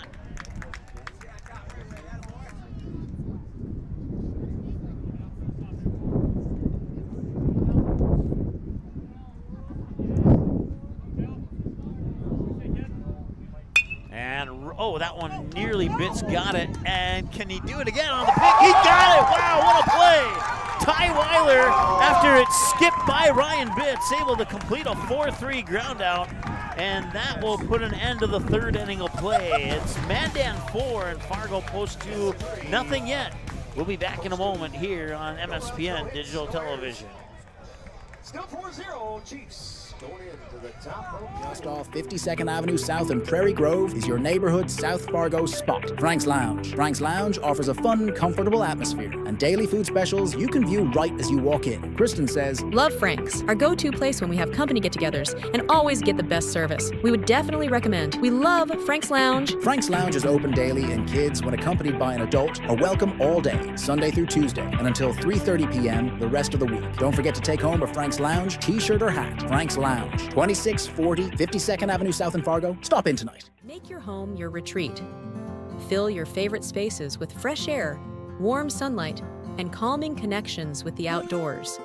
C: And, oh, that one nearly Bitts got it. And can he do it again on the pick? He got it! Wow, what a play! Ty Weiler, after it skipped by Ryan Bitts, able to complete a 4-3 ground out. And that will put an end to the third inning of play. It's Mandan 4 and Fargo Post 2, nothing yet. We'll be back in a moment here on MSPN Digital Television.
E: Still 4-0, Chiefs. Going into the top row.
J: Just off 52nd Avenue South in Prairie Grove is your neighborhood South Fargo spot, Frank's Lounge. Frank's Lounge offers a fun, comfortable atmosphere and daily food specials you can view right as you walk in. Kristen says,
D: Love Frank's, our go-to place when we have company get-togethers and always get the best service. We would definitely recommend. We love Frank's Lounge.
J: Frank's Lounge is open daily, and kids, when accompanied by an adult, are welcome all day, Sunday through Tuesday, and until 3:30 p.m. the rest of the week. Don't forget to take home a Frank's Lounge t-shirt or hat. Frank's Lounge, 2640 52nd Avenue South in Fargo. Stop in tonight.
D: Make your home your retreat. Fill your favorite spaces with fresh air, warm sunlight, and calming connections with the outdoors.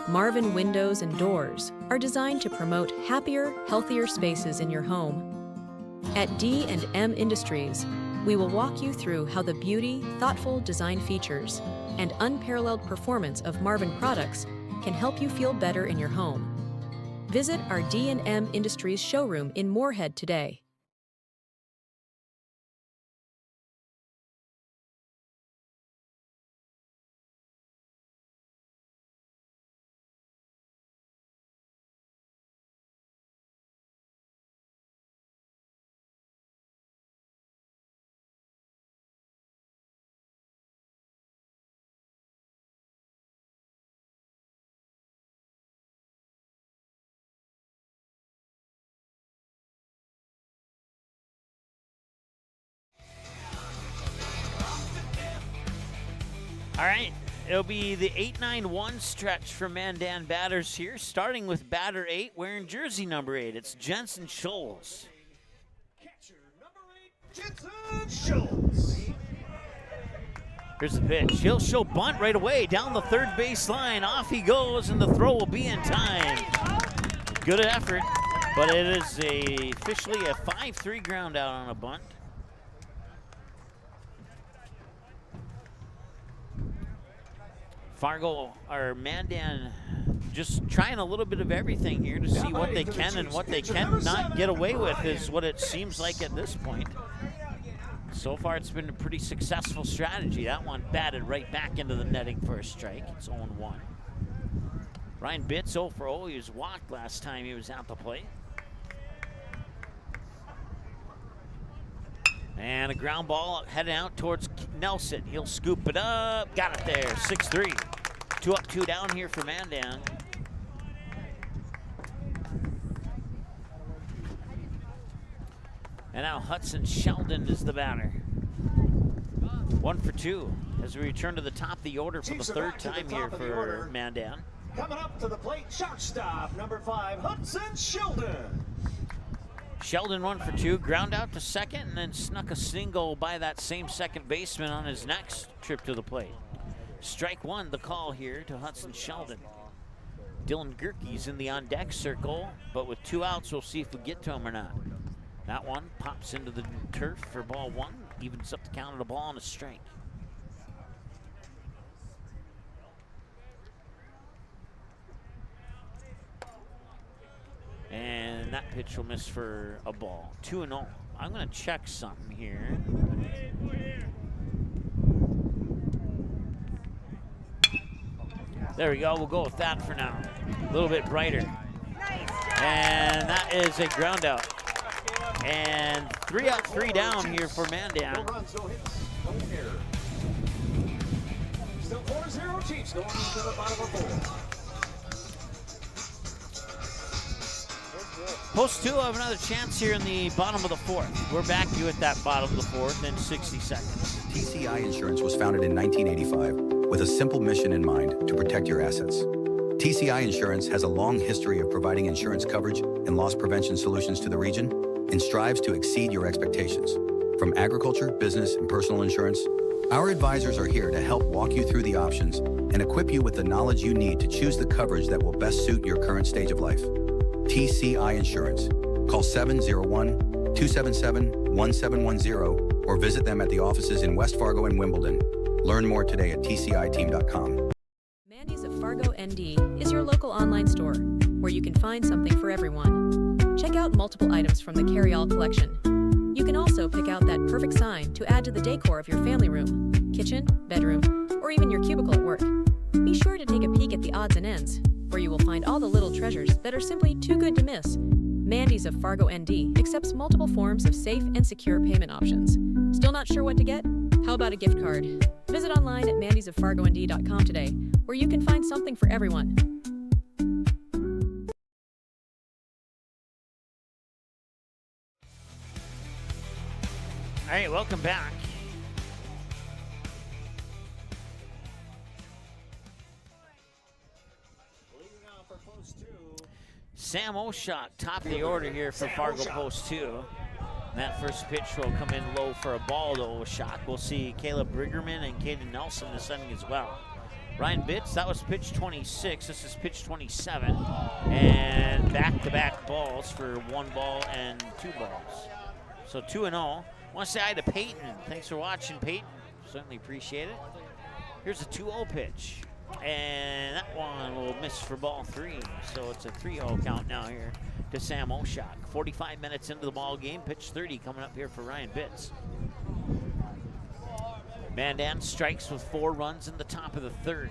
D: Marvin Windows and Doors are designed to promote happier, healthier spaces in your home. At D&M Industries, we will walk you through how the beauty, thoughtful design features, and unparalleled performance of Marvin products can help you feel better in your home. Visit our D&M Industries showroom in Moorhead today.
C: All right, it'll be the 8-9-1 stretch for Mandan batters here, starting with batter 8, wearing jersey number 8. It's Jensen Scholes.
E: Catcher number 8, Jensen Schultz.
C: Here's the pitch. He'll show bunt right away down the third base line. Off he goes, and the throw will be in time. Good effort, but it is officially a 5-3 ground out on a bunt. Fargo, or Mandan, just trying a little bit of everything here to see what they can and what they cannot get away with is what it seems like at this point. So far, it's been a pretty successful strategy. That one batted right back into the netting for a strike. It's 0-1. Ryan Bitts 0 for 0. He was walked last time he was at the plate. And a ground ball heading out towards Nelson. He'll scoop it up. Got it there. 6-3. 2 up, 2 down here for Mandan. And now Hudson Sheldon is the batter. 1 for 2 as we return to the top of the order for the third time here for Mandan.
E: Coming up to the plate, shortstop number 5, Hudson Sheldon.
C: Sheldon 1 for 2, ground out to second, and then snuck a single by that same second baseman on his next trip to the plate. Strike one, the call here to Hudson Sheldon. Dylan Gerke's in the on-deck circle, but with 2 outs, we'll see if we get to him or not. That one pops into the turf for ball 1, evens up the count of the ball and a strike. And that pitch will miss for a ball. 2-0. I'm going to check something here. There we go. We'll go with that for now. A little bit brighter. And that is a ground out. And 3 up, 3 down here for Mandan.
E: No error. Still 4-0 Chiefs going into the bottom of 4.
C: Post 2 have another chance here in the bottom of the 4th. We're back to you at that bottom of the 4th in 60 seconds.
M: TCI Insurance was founded in 1985 with a simple mission in mind: to protect your assets. TCI Insurance has a long history of providing insurance coverage and loss prevention solutions to the region and strives to exceed your expectations. From agriculture, business, and personal insurance, our advisors are here to help walk you through the options and equip you with the knowledge you need to choose the coverage that will best suit your current stage of life. TCI Insurance. Call 701-277-1710 or visit them at the offices in West Fargo and Wimbledon. Learn more today at tciteam.com.
D: Mandy's of Fargo, ND is your local online store where you can find something for everyone. Check out multiple items from the carry-all collection. You can also pick out that perfect sign to add to the decor of your family room, kitchen, bedroom, or even your cubicle at work. Be sure to take a peek at the odds and ends, where you will find all the little treasures that are simply too good to miss. Mandy's of Fargo, ND accepts multiple forms of safe and secure payment options. Still not sure what to get? How about a gift card? Visit online at mandysoffargond.com today, where you can find something for everyone.
C: All right, welcome back. Sam Oshak, top of the order here for Fargo Post 2. And that first pitch will come in low for a ball to Oshak. We'll see Caleb Briggerman and Caden Nelson descending as well. Ryan Bitts, that was pitch 26. This is pitch 27. And back-to-back balls for 1 ball and 2 balls. So 2-0. Want to say hi to Peyton. Thanks for watching, Peyton. Certainly appreciate it. Here's a 2-0 pitch. And that one will miss for ball 3. So it's a 3-0 count now here to Sam Oshak. 45 minutes into the ball game. Pitch 30 coming up here for Ryan Bitts. Mandan strikes with 4 runs in the top of the 3rd.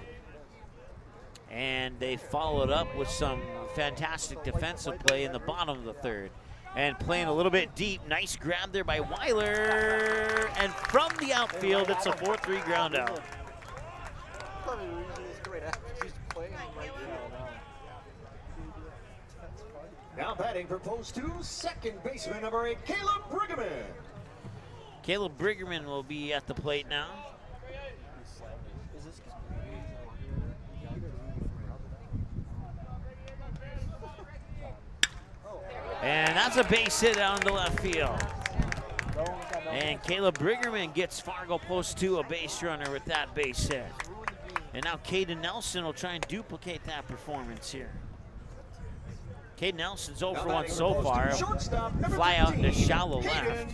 C: And they followed up with some fantastic defensive play in the bottom of the 3rd. And playing a little bit deep. Nice grab there by Weiler. And from the outfield, it's a 4-3 ground out.
E: Now batting for post 2, second baseman number 8, Caleb Briggerman.
C: Caleb Briggerman will be at the plate now. And that's a base hit out into left field. And Caleb Briggerman gets Fargo Post 2 a base runner with that base hit. And now Caden Nelson will try and duplicate that performance here. Caden Nelson's 0 for 1 so far. Fly out into shallow left.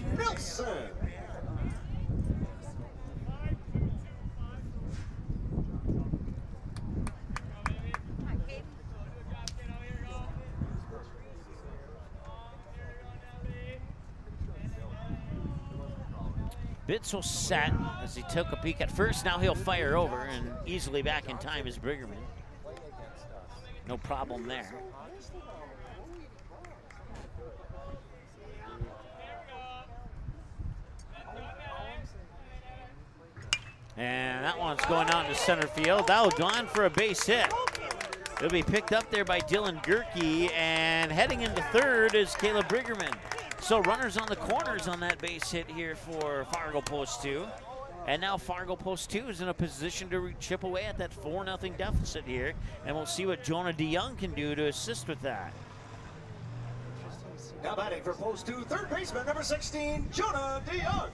C: Bitts will set as he took a peek at first. Now he'll fire over, and easily back in time is Briggerman. No problem there. And that one's going out to center field. That'll go on for a base hit. It'll be picked up there by Dylan Gerke, and heading into 3rd is Caleb Briggerman. So runners on the corners on that base hit here for Fargo Post 2. And now Fargo Post 2 is in a position to chip away at that 4-0 deficit here. And we'll see what Jonah DeYoung can do to assist with that.
E: Now batting for post 2, third baseman number 16, Jonah DeYoung.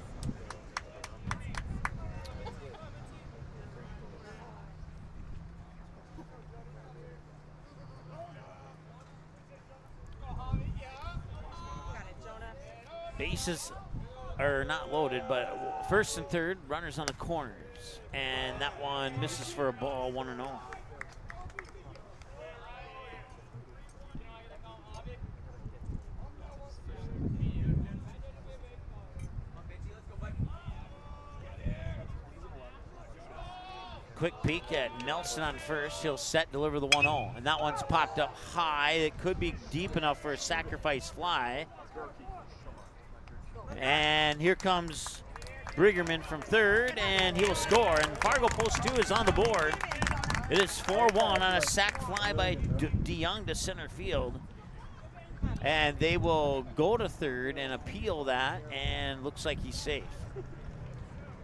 C: Bases are not loaded, but 1st and 3rd, runners on the corners. And that one misses for a ball, 1-0. Quick peek at Nelson on first. He'll set, deliver the 1-0. And that one's popped up high. It could be deep enough for a sacrifice fly. And here comes Briggerman from third, and he will score. And Fargo Post 2 is on the board. It is 4-1 on a sac fly by DeYoung to center field. And they will go to third and appeal that, and looks like he's safe.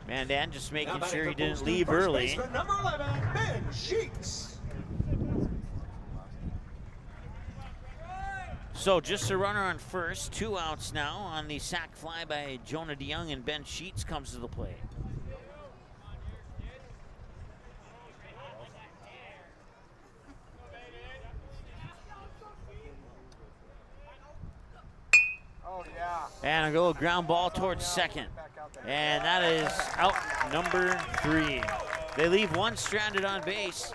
C: Mandan just making sure he didn't leave early.
E: Number 11, Ben Sheets.
C: So just a runner on first, 2 outs now on the sac fly by Jonah DeYoung, and Ben Sheets comes to the plate. And a little ground ball towards second. And that is out number 3. They leave one stranded on base,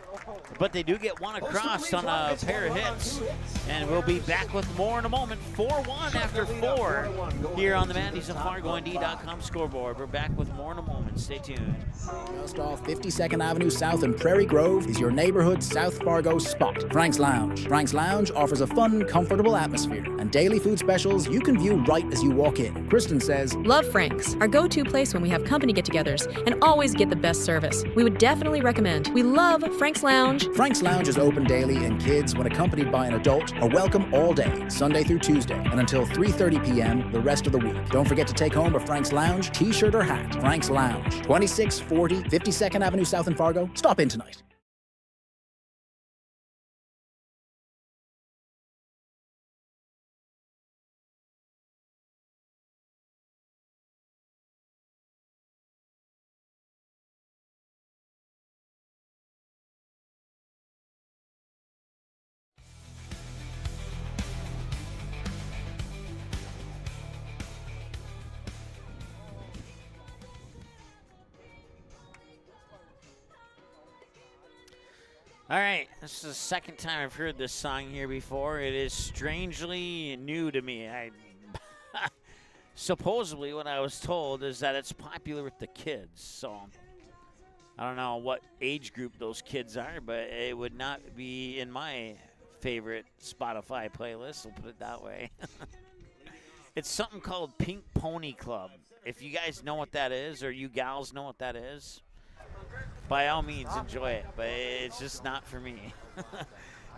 C: but they do get one across on a pair of hits. And we'll be back with more in a moment. 4-1 after 4 here on the Mandy's and FargoND.com scoreboard. We're back with more in a moment. Stay tuned.
J: Just off 52nd Avenue South in Prairie Grove is your neighborhood South Fargo spot, Frank's Lounge. Frank's Lounge offers a fun, comfortable atmosphere and daily food specials you can view right as you walk in. Kristen says,
D: Love Frank's, our go-to place when we have company get-togethers, and always get the best service. We would definitely recommend. We love Frank's Lounge.
J: Frank's Lounge is open daily, and kids, when accompanied by an adult, are welcome all day, Sunday through Tuesday, and until 3:30 p.m. the rest of the week. Don't forget to take home a Frank's Lounge t-shirt or hat. Frank's Lounge, 2640 52nd Avenue South in Fargo. Stop in tonight.
C: All right, this is the second time I've heard this song here before. It is strangely new to me. Supposedly what I was told is that it's popular with the kids. So I don't know what age group those kids are, but it would not be in my favorite Spotify playlist, we'll put it that way. It's something called Pink Pony Club. If you guys know what that is, or you gals know what that is, by all means, enjoy it, but it's just not for me.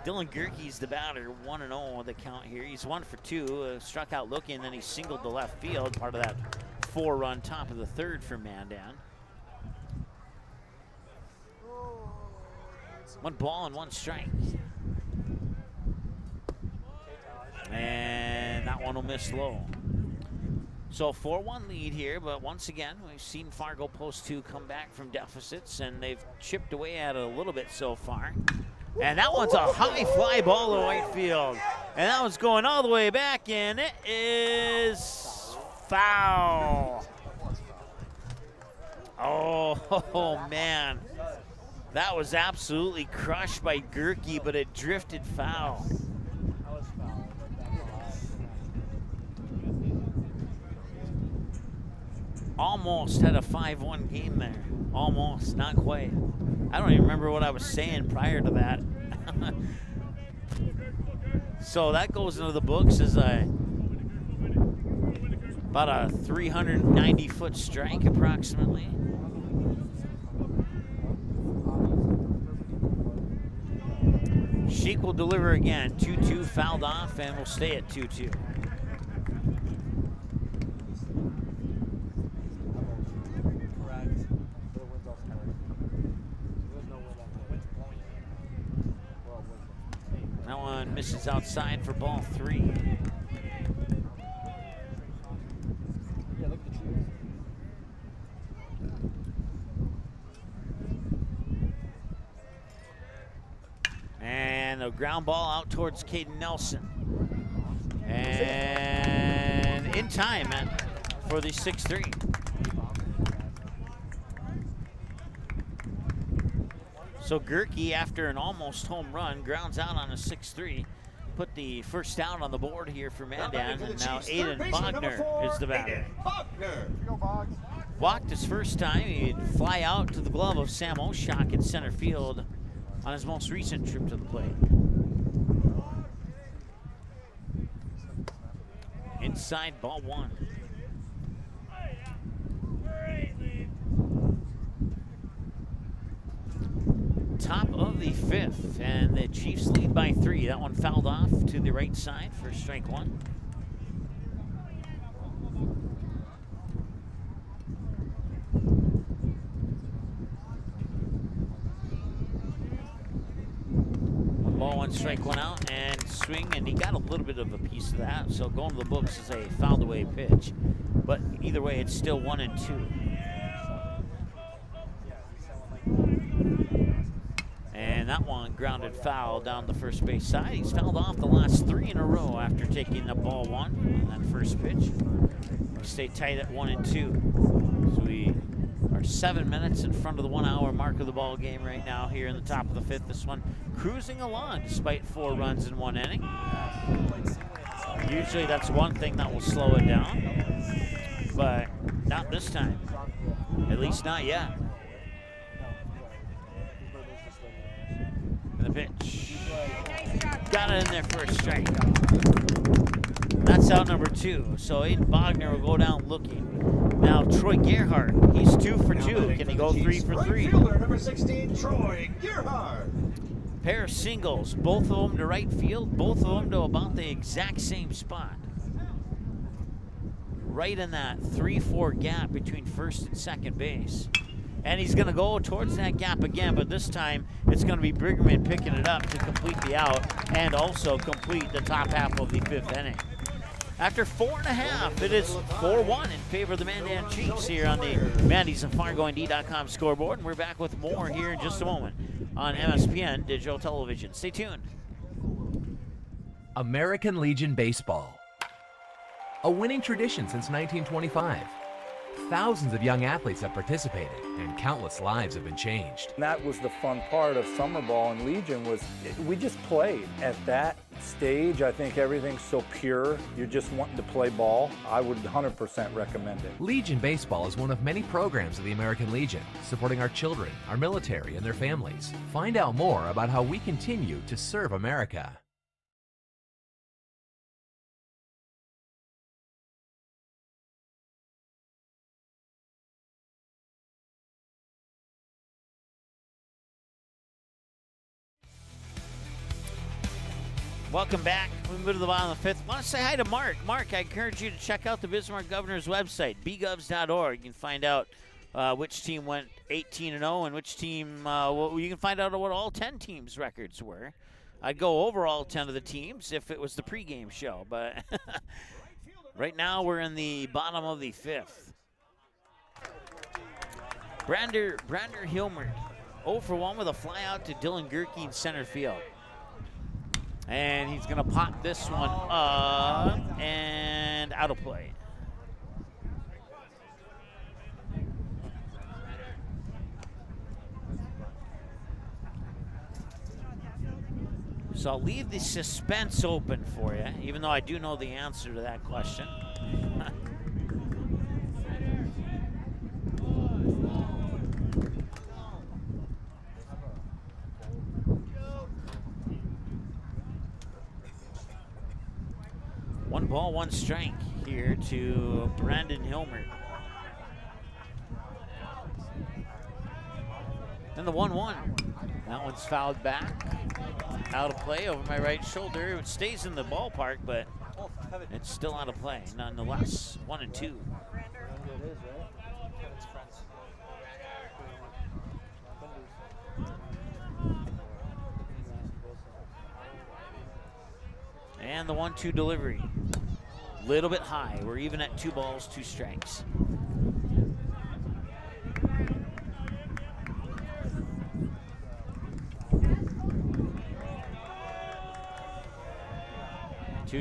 C: Dylan Gerke's the batter, 1-0 the count here. He's 1 for 2, struck out looking, and then he singled to left field, part of that 4-run top of the third for Mandan. 1 ball and 1 strike. And that one will miss low. So 4-1 lead here, but once again, we've seen Fargo Post 2 come back from deficits, and they've chipped away at it a little bit so far. And that one's a high fly ball to right field. And that one's going all the way back, and it is foul. Oh man. That was absolutely crushed by Gerke, but it drifted foul. Almost had a 5-1 game there. Almost, not quite. I don't even remember what I was saying prior to that. So that goes into the books as about a 390-foot strike approximately. Sheik will deliver again. 2-2 fouled off, and we'll stay at 2-2. That one misses outside for ball 3. And a ground ball out towards Caden Nelson. And in time for the 6-3. So Gerke, after an almost home run, grounds out on a 6-3. Put the first out on the board here for Mandan, and now Aiden Bogner is the batter. Walked his first time. He'd fly out to the glove of Sam Oshak in center field on his most recent trip to the plate. Inside, ball 1. top of the 5th, and the Chiefs lead by 3. That one fouled off to the right side for strike 1. One ball, 1 strike, 1 out, and swing, and he got a little bit of a piece of that, so going to the books is a fouled away pitch. But either way, it's still 1-2. And that one grounded foul down the first base side. He's fouled off the last 3 in a row after taking the ball 1 on that first pitch. We stay tight at 1-2. So we are 7 minutes in front of the 1 hour mark of the ball game right now here in the top of the 5th. This one cruising along despite 4 runs in 1 inning. Usually that's one thing that will slow it down, but not this time. At least not yet. And the pitch. Got it in there for a strike. That's out number 2. So Aiden Bogner will go down looking. Now Troy Gerhardt, he's 2 for 2. Can he go 3 for 3?
E: Fielder, number 16, Troy Gerhardt.
C: Pair of singles, both of them to right field, both of them to about the exact same spot. Right in that 3-4 gap between first and second base. And he's going to go towards that gap again, but this time it's going to be Briggerman picking it up to complete the out and also complete the top half of the 5th inning. After 4.5, it is 4-1 in favor of the Mandan Chiefs here on the Mandy's and FargoND.com scoreboard. And we're back with more here in just a moment on MSPN Digital Television. Stay tuned.
K: American Legion Baseball. A winning tradition since 1925. Thousands of young athletes have participated, and countless lives have been changed.
L: And that was the fun part of summer ball in Legion was we just played. At that stage, I think everything's so pure. You're just wanting to play ball. I would 100% recommend it.
K: Legion Baseball is one of many programs of the American Legion, supporting our children, our military, and their families. Find out more about how we continue to serve America.
C: Welcome back. We move to the bottom of the 5th. I want to say hi to Mark. Mark, I encourage you to check out the Bismarck Governor's website, bgovs.org. You can find out which team went 18-0 and which team, you can find out what all 10 teams' records were. I'd go over all 10 of the teams if it was the pregame show, but right now we're in the bottom of the 5th. Brander Hilmert, 0 for 1 with a fly out to Dylan Gerke in center field. And he's going to pop this one up and out of play. So I'll leave the suspense open for you, even though I do know the answer to that question. 1 ball, 1 strike here to Brandon Hilmert. And the 1-1. That one's fouled back. Out of play over my right shoulder. It stays in the ballpark, but it's still out of play nonetheless. 1-2. And the 1-2 delivery. Little bit high. We're even at 2 balls, 2 strikes.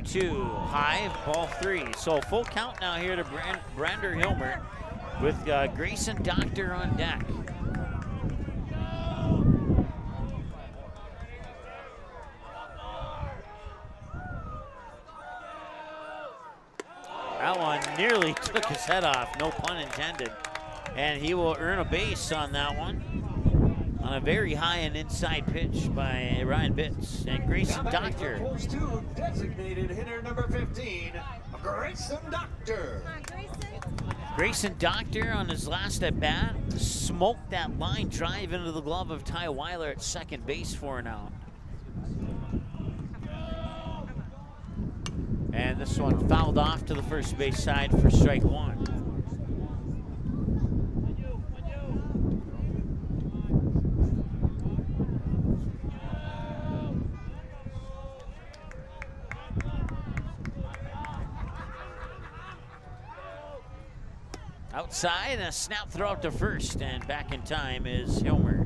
C: Two high, ball 3. So full count now here to Brander Hilmert with Grayson Doctor on deck. That one nearly took his head off, no pun intended. And he will earn a base on that one. On a very high and inside pitch by Ryan Bitts. And Grayson Doctor.
E: Close to designated hitter number 15, Grayson Doctor.
C: Grayson Doctor on his last at bat smoked that line drive into the glove of Ty Weiler at second base for an out. And this one fouled off to the first base side for strike one. Outside, and a snap throw out to first, and back in time is Hilmer.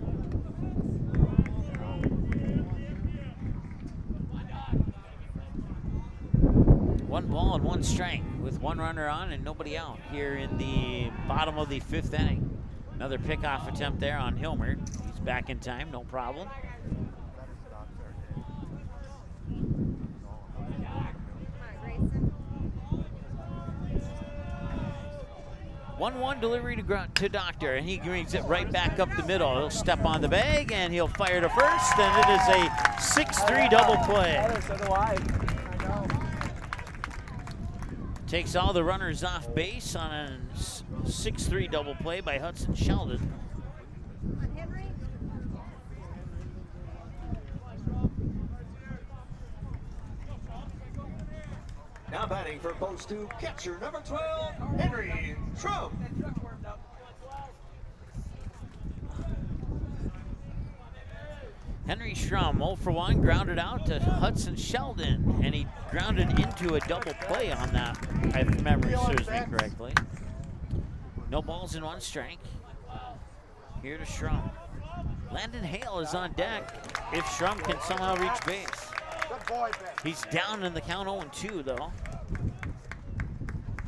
C: One ball and one strike with one runner on and nobody out here in the bottom of the fifth inning. Another pickoff attempt there on Hilmer. He's back in time, no problem. 1-1 delivery to Doctor, and he brings it right back up the middle. He'll step on the bag, and he'll fire to first, and it is a 6-3 double play. Takes all the runners off base on a 6-3 double play by Hudson Sheldon.
E: Now batting for post 2, catcher number 12, Henry Trump.
C: Henry Schrum, 0 for 1, grounded out to Hudson Sheldon, and he grounded into a double play on that, if memory serves me correctly. No balls in one strike. Here to Schrum. Landon Hale is on deck if Schrum can somehow reach base. He's down in the count 0-2 though.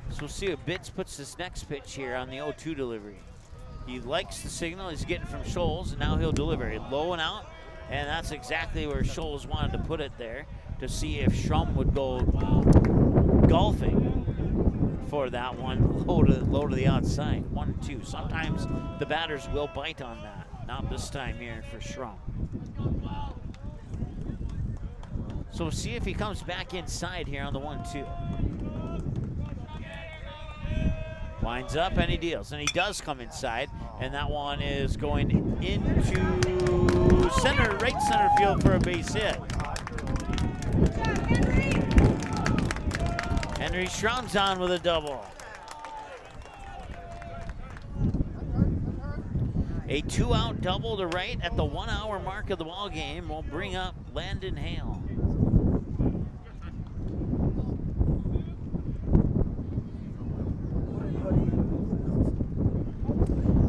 C: So we'll see if Bitts puts this next pitch here on the 0-2 delivery. He likes the signal he's getting from Scholes, and now he'll deliver it low and out, and that's exactly where Scholes wanted to put it there, to see if Schrum would go golfing for that one, low to the outside, 1-2. Sometimes the batters will bite on that, not this time here for Schrum. So we'll see if he comes back inside here on the 1-2. Winds up and he deals, and he does come inside, and that one is going into center, right center field for a base hit. Henry Schrum's on with a double. A 2-out double to right at the 1 hour mark of the ball game will bring up Landon Hale.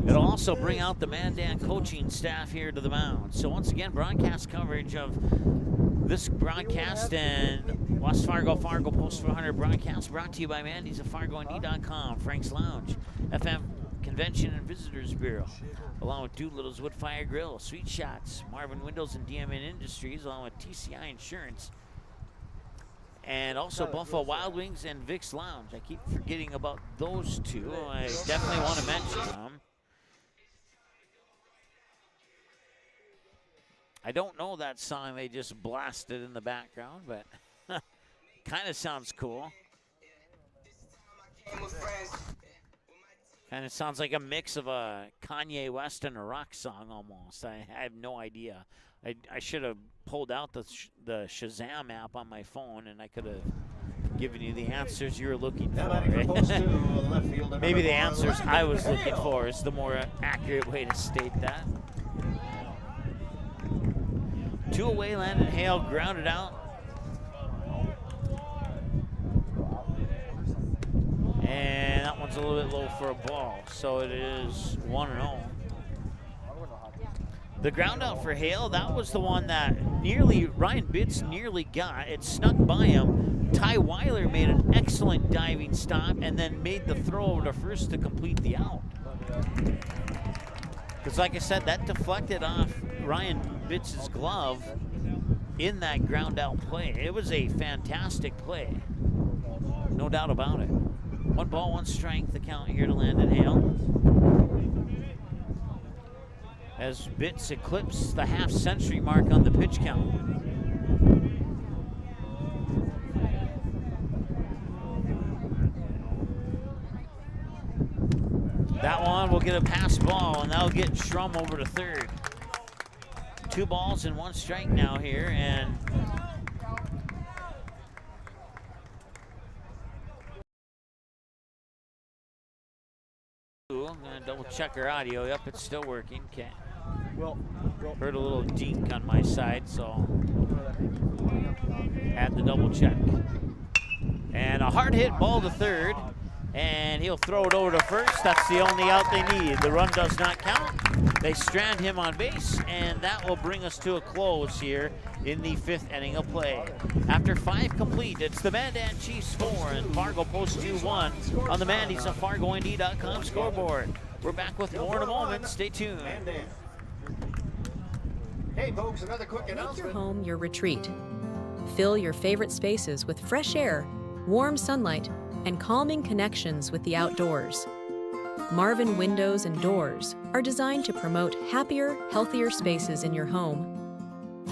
C: It'll also bring out the Mandan coaching staff here to the mound. So once again, broadcast coverage of this broadcast and West Fargo Post 400 broadcast brought to you by Mandy's at FargoND.com, Frank's Lounge, FM Convention and Visitors Bureau, along with Doolittle's Wood Fire Grill, Sweet Shots, Marvin Windows and DMN Industries, along with TCI Insurance, and also Buffalo Wild Wings and Vic's Lounge. I keep forgetting about those two. I definitely want to mention them. I don't know that song they just blasted in the background, but kind of sounds cool. Kind of sounds like a mix of a Kanye West and a rock song almost. I have no idea. I should have pulled out the Shazam app on my phone, and I could have given you the answers you were looking for. Maybe the answers I was looking for is the more accurate way to state that. 2 away, Landon Hale grounded out. And that one's a little bit low for a ball, so it is 1-0. The ground out for Hale, that was the one that Ryan Bitts nearly got. It snuck by him. Ty Weiler made an excellent diving stop and then made the throw over to first to complete the out. Because like I said, that deflected off Ryan Bitts' glove in that ground out play. It was a fantastic play. No doubt about it. 1 ball, 1 strike, the count here to Landon Hale. As Bitts eclipsed the half-century mark on the pitch count. get a pass ball, and that'll get Schrum over to third. 2 balls and 1 strike now here, and I'm gonna double check our audio. Yep, it's still working. Okay. Heard a little dink on my side, so had to double check. And a hard hit ball to third, and he'll throw it over to first. That's the only out they need. The run does not count. They strand him on base, and that will bring us to a close here in the 5th inning of play. After 5 complete, it's the Mandan Chiefs 4 and Fargo Post 2-1 on the Mandy's of FargoND.com scoreboard. We're back with more in a moment. Stay tuned.
E: Hey folks, another quick
D: Make your
E: announcement.
D: home your retreat. Fill your favorite spaces with fresh air, warm sunlight, and calming connections with the outdoors. Marvin Windows and Doors are designed to promote happier, healthier spaces in your home.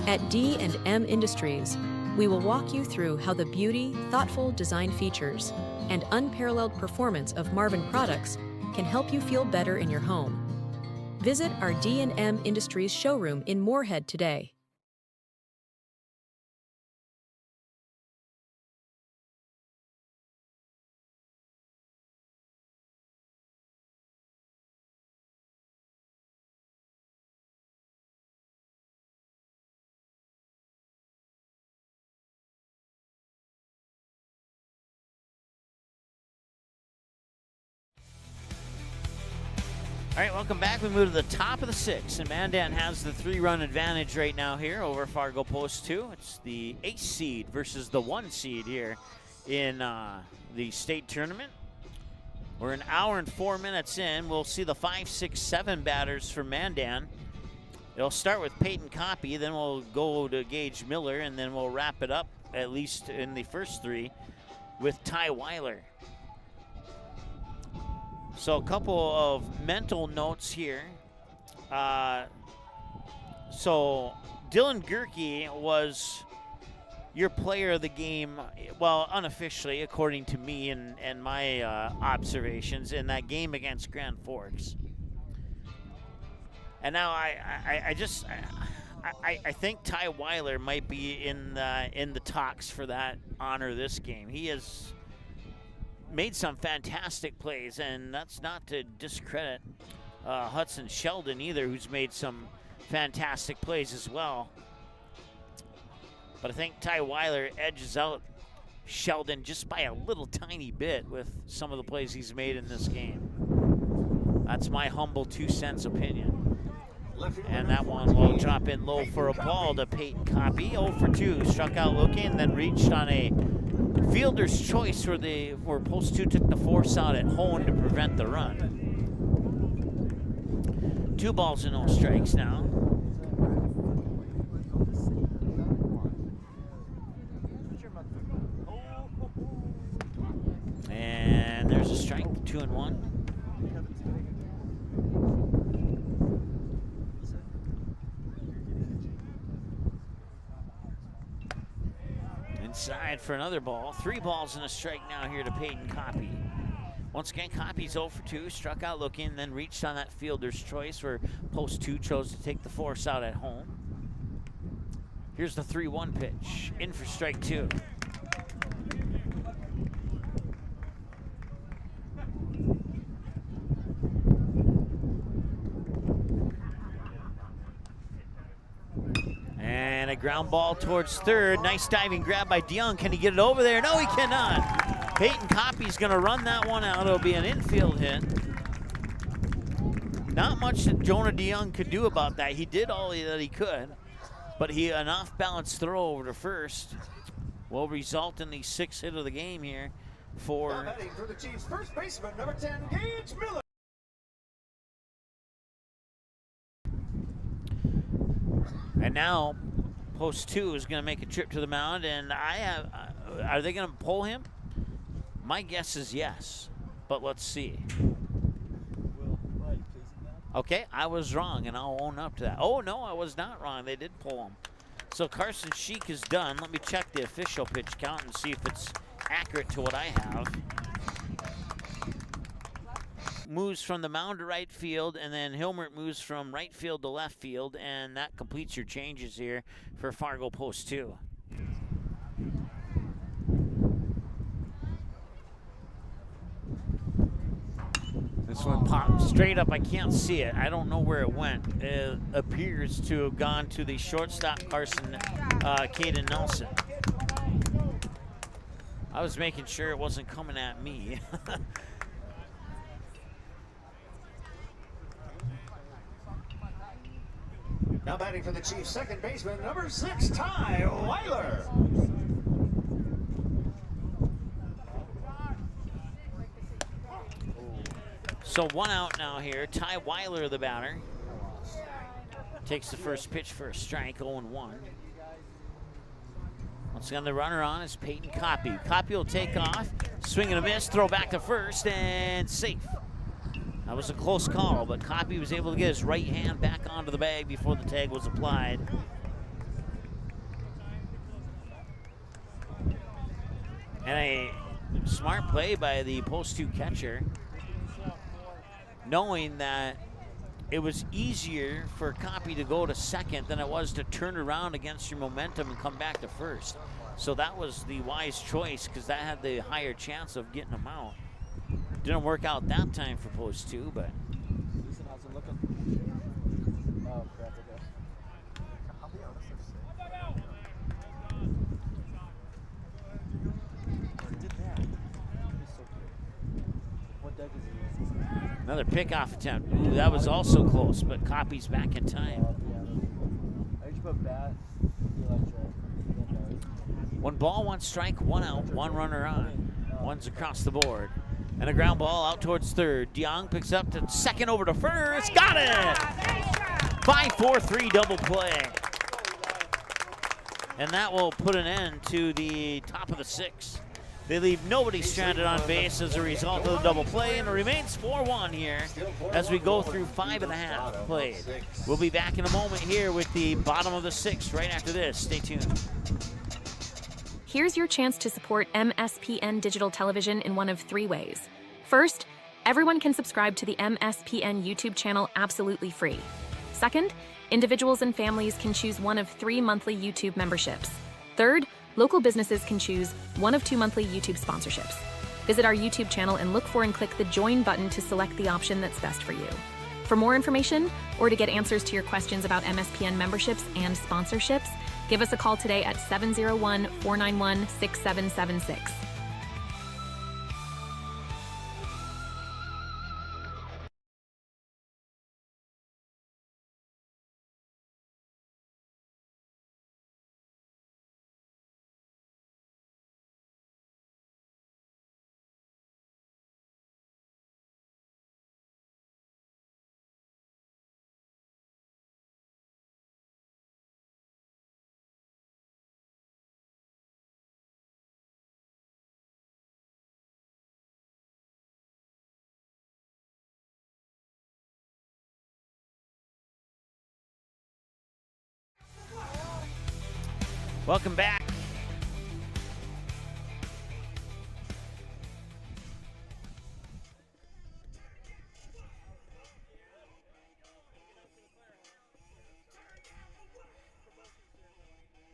D: At D&M Industries, we will walk you through how the beauty, thoughtful design features, and unparalleled performance of Marvin products can help you feel better in your home. Visit our D&M Industries showroom in Moorhead today.
C: All right, welcome back. We move to the top of the 6th, and Mandan has the 3-run advantage right now here over Fargo Post 2. It's the 8th seed versus the 1 seed here in the state tournament. We're an hour and 4 minutes in. We'll see the 5, 6, 7 batters for Mandan. It'll start with Peyton Copy, then we'll go to Gage Miller, and then we'll wrap it up, at least in the first 3, with Ty Weiler. So a couple of mental notes here. So Dylan Gerke was your player of the game, well, unofficially, according to me and my observations, in that game against Grand Forks. And now I think Ty Weiler might be in the talks for that honor this game. He has made some fantastic plays, and that's not to discredit Hudson Sheldon either, who's made some fantastic plays as well. But I think Ty Weiler edges out Sheldon just by a little tiny bit with some of the plays he's made in this game. That's my humble 2 cents opinion. And that one will drop in low for a ball to Peyton Copy. 0 for 2, struck out looking, then reached on a fielder's choice where Post 2 took the force out at home to prevent the run. 2 balls and no strikes now. And there's a strike, 2-1. Inside for another ball. 3 balls and a strike now here to Peyton Copy. Once again, Copy's 0 for 2, struck out looking, then reached on that fielder's choice where Post 2 chose to take the force out at home. Here's the 3-1 pitch, in for strike 2. And a ground ball towards third. Nice diving grab by DeYoung. Can he get it over there? No, he cannot. Peyton Copy's going to run that one out. It'll be an infield hit. Not much that Jonah DeYoung could do about that. He did all that he could, but an off-balance throw over to first will result in the 6th hit of the game here for...
E: Now batting for the Chiefs' first baseman, number 10, Gage Miller.
C: And now, Post 2 is going to make a trip to the mound, and are they going to pull him? My guess is yes, but let's see. Okay, I was wrong, and I'll own up to that. Oh, no, I was not wrong. They did pull him. So Carson Sheik is done. Let me check the official pitch count and see if it's accurate to what I have. moves from the mound to right field, and then Hilmert moves from right field to left field, and that completes your changes here for Fargo Post 2. This one popped straight up. I can't see it. I don't know where it went. It appears to have gone to the shortstop, Caden Nelson. I was making sure it wasn't coming at me.
E: Now batting for the Chiefs, second baseman, number 6, Ty Weiler.
C: So 1 out now here. Ty Weiler, the batter, takes the first pitch for a strike, 0-1. Once again, the runner on is Peyton Coppy. Coppy will take off, swing and a miss, throw back to first, and safe. That was a close call, but Coppy was able to get his right hand back onto the bag before the tag was applied. And a smart play by the post 2 catcher, knowing that it was easier for Coppy to go to second than it was to turn around against your momentum and come back to first. So that was the wise choice, because that had the higher chance of getting him out. Didn't work out that time for post 2, but.
O: How's it looking? Oh, crap, okay. What deck is he?
C: Another pickoff attempt. Ooh, that was also close, but Coppy's back in time.
O: I usually put bat, electric.
C: 1 ball, 1 strike, 1 out, 1 runner on. One's across the board. And a ground ball out towards third. DeYoung picks up to second, over to first. Got it! 5-4-3 double play. And that will put an end to the top of the 6th. They leave nobody stranded on base as a result of the double play, and it remains 4-1 here as we go through 5.5 played. We'll be back in a moment here with the bottom of the 6th right after this. Stay tuned.
P: Here's your chance to support MSPN Digital Television in one of 3 ways. First, everyone can subscribe to the MSPN YouTube channel absolutely free. Second, individuals and families can choose one of 3 monthly YouTube memberships. Third, local businesses can choose one of 2 monthly YouTube sponsorships. Visit our YouTube channel and look for and click the Join button to select the option that's best for you. For more information, or to get answers to your questions about MSPN memberships and sponsorships, give us a call today at 701-491-6776.
C: Welcome back.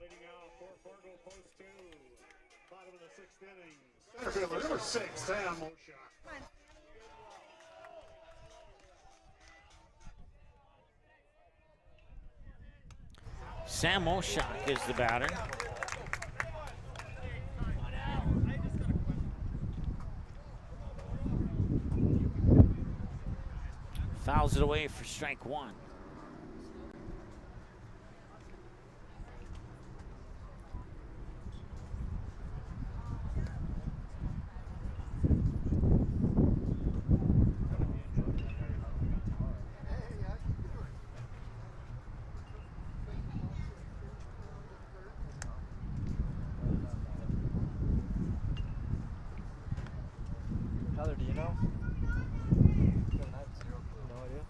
E: Leading out for Fargo Post 2. Bottom of the 6th inning. Center fielder number 6, Sam Osha.
C: Sam Oshak is the batter. Fouls it away for strike 1.
O: Tyler, do you know? No idea.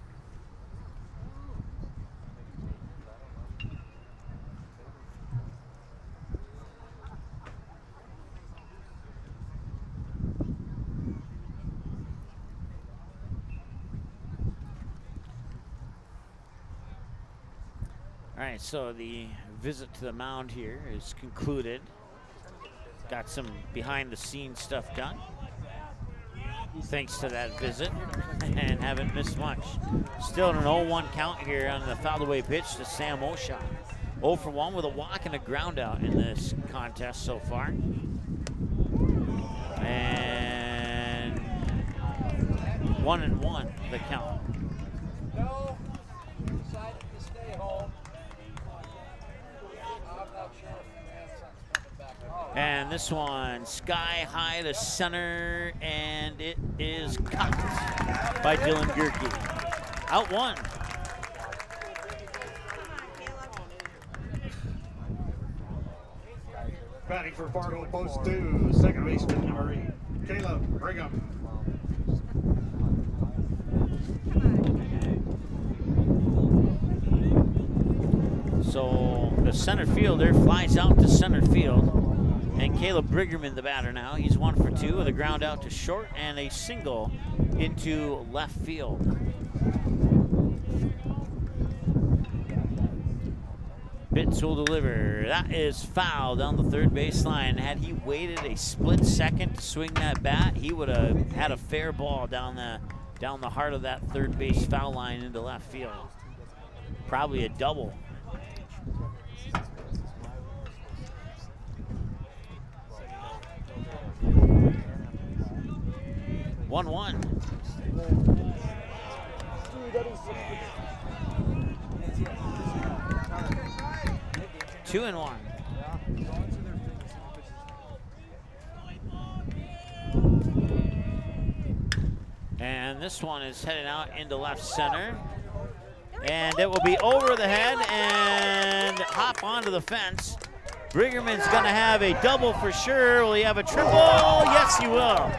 C: right, so the visit to the mound here is concluded. Got some behind-the-scenes stuff done, thanks to that visit, and haven't missed much. Still an 0-1 count here on the fouled away pitch to Sam Oshaw. 0 for 1 with a walk and a ground out in this contest so far. And 1-1 the count.
O: No, decided to stay home. I'm not sure if Manson's coming back.
C: And this one, sky high to center, and it is caught by Dylan Gerke. Out 1.
E: Batting for Fargo, post 2, second baseman number 8, Caleb Brigham.
C: So the center fielder flies out to center field, and Caleb Brigham, the batter now. He's 1 for 2 with a ground out to short and a single into left field. Pitch will deliver. That is foul down the third baseline. Had he waited a split second to swing that bat, he would have had a fair ball down the heart of that third base foul line into left field. Probably a double. One. 2-1. And this one is heading out into left center. And it will be over the head and hop onto the fence. Briggerman's going to have a double for sure. Will he have a triple? Yes, he will.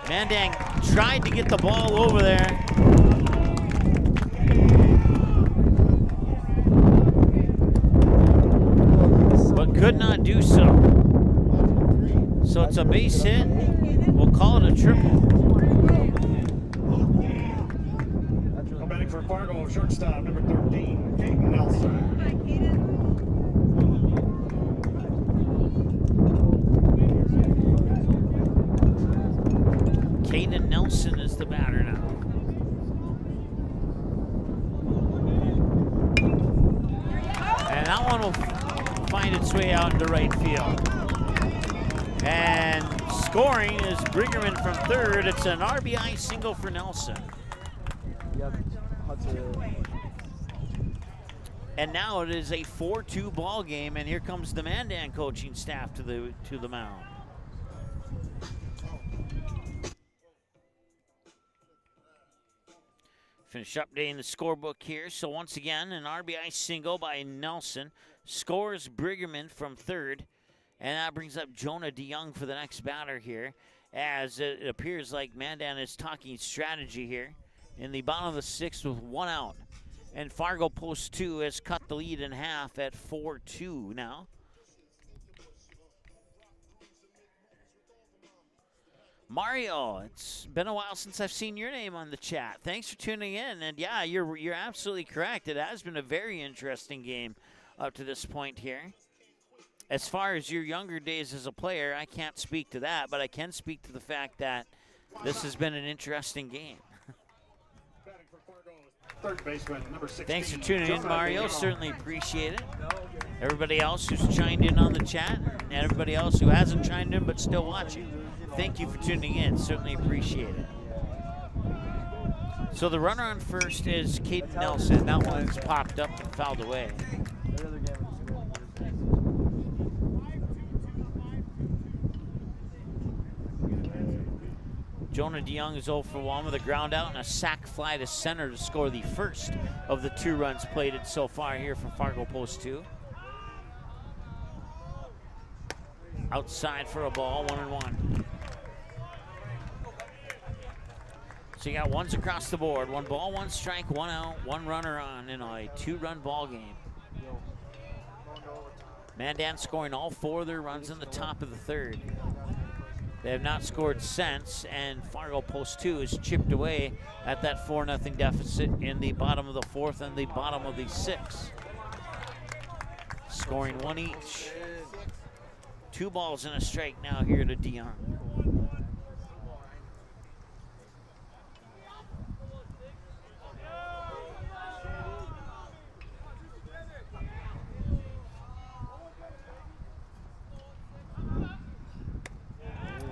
C: Mandan tried to get the ball over there. But could not do so. So it's a base hit. We'll call it a triple.
E: Batting for Fargo, shortstop number 13, Caden Nelson.
C: Caden Nelson is the batter now. And that one will find its way out into right field. And scoring is Briggerman from third. It's an RBI single for Nelson. And now it is a 4-2 ball game, and here comes the Mandan coaching staff to the mound. Finish updating the scorebook here. So once again, an RBI single by Nelson. Scores Briggerman from third. And that brings up Jonah DeYoung for the next batter here, as it appears like Mandan is talking strategy here in the bottom of the sixth with 1 out. And Fargo Post 2 has cut the lead in half at 4-2 now. Mario, it's been a while since I've seen your name on the chat. Thanks for tuning in. And yeah, you're absolutely correct. It has been a very interesting game up to this point here. As far as your younger days as a player, I can't speak to that, but I can speak to the fact that this has been an interesting game.
E: Third baseman, number 16.
C: Thanks for tuning in, Mario. Certainly appreciate it. Everybody else who's chimed in on the chat, and everybody else who hasn't chimed in but still watching, thank you for tuning in. Certainly appreciate it. So the runner on first is Caden Nelson. That one's popped up and fouled away. Jonah DeYoung is 0 for 1 with a ground out and a sac fly to center to score the first of the 2 runs plated so far here for Fargo Post 2. Outside for a ball, 1-1. So you got ones across the board. 1 ball, 1 strike, 1 out, 1 runner on in a 2-run ball game. Mandan scoring all 4 of their runs in the top of the third. They have not scored since, and Fargo Post 2 is chipped away at that 4-0 deficit in the bottom of the 4th and the bottom of the 6th. Scoring one each. 2 balls and a strike now here to DeYoung.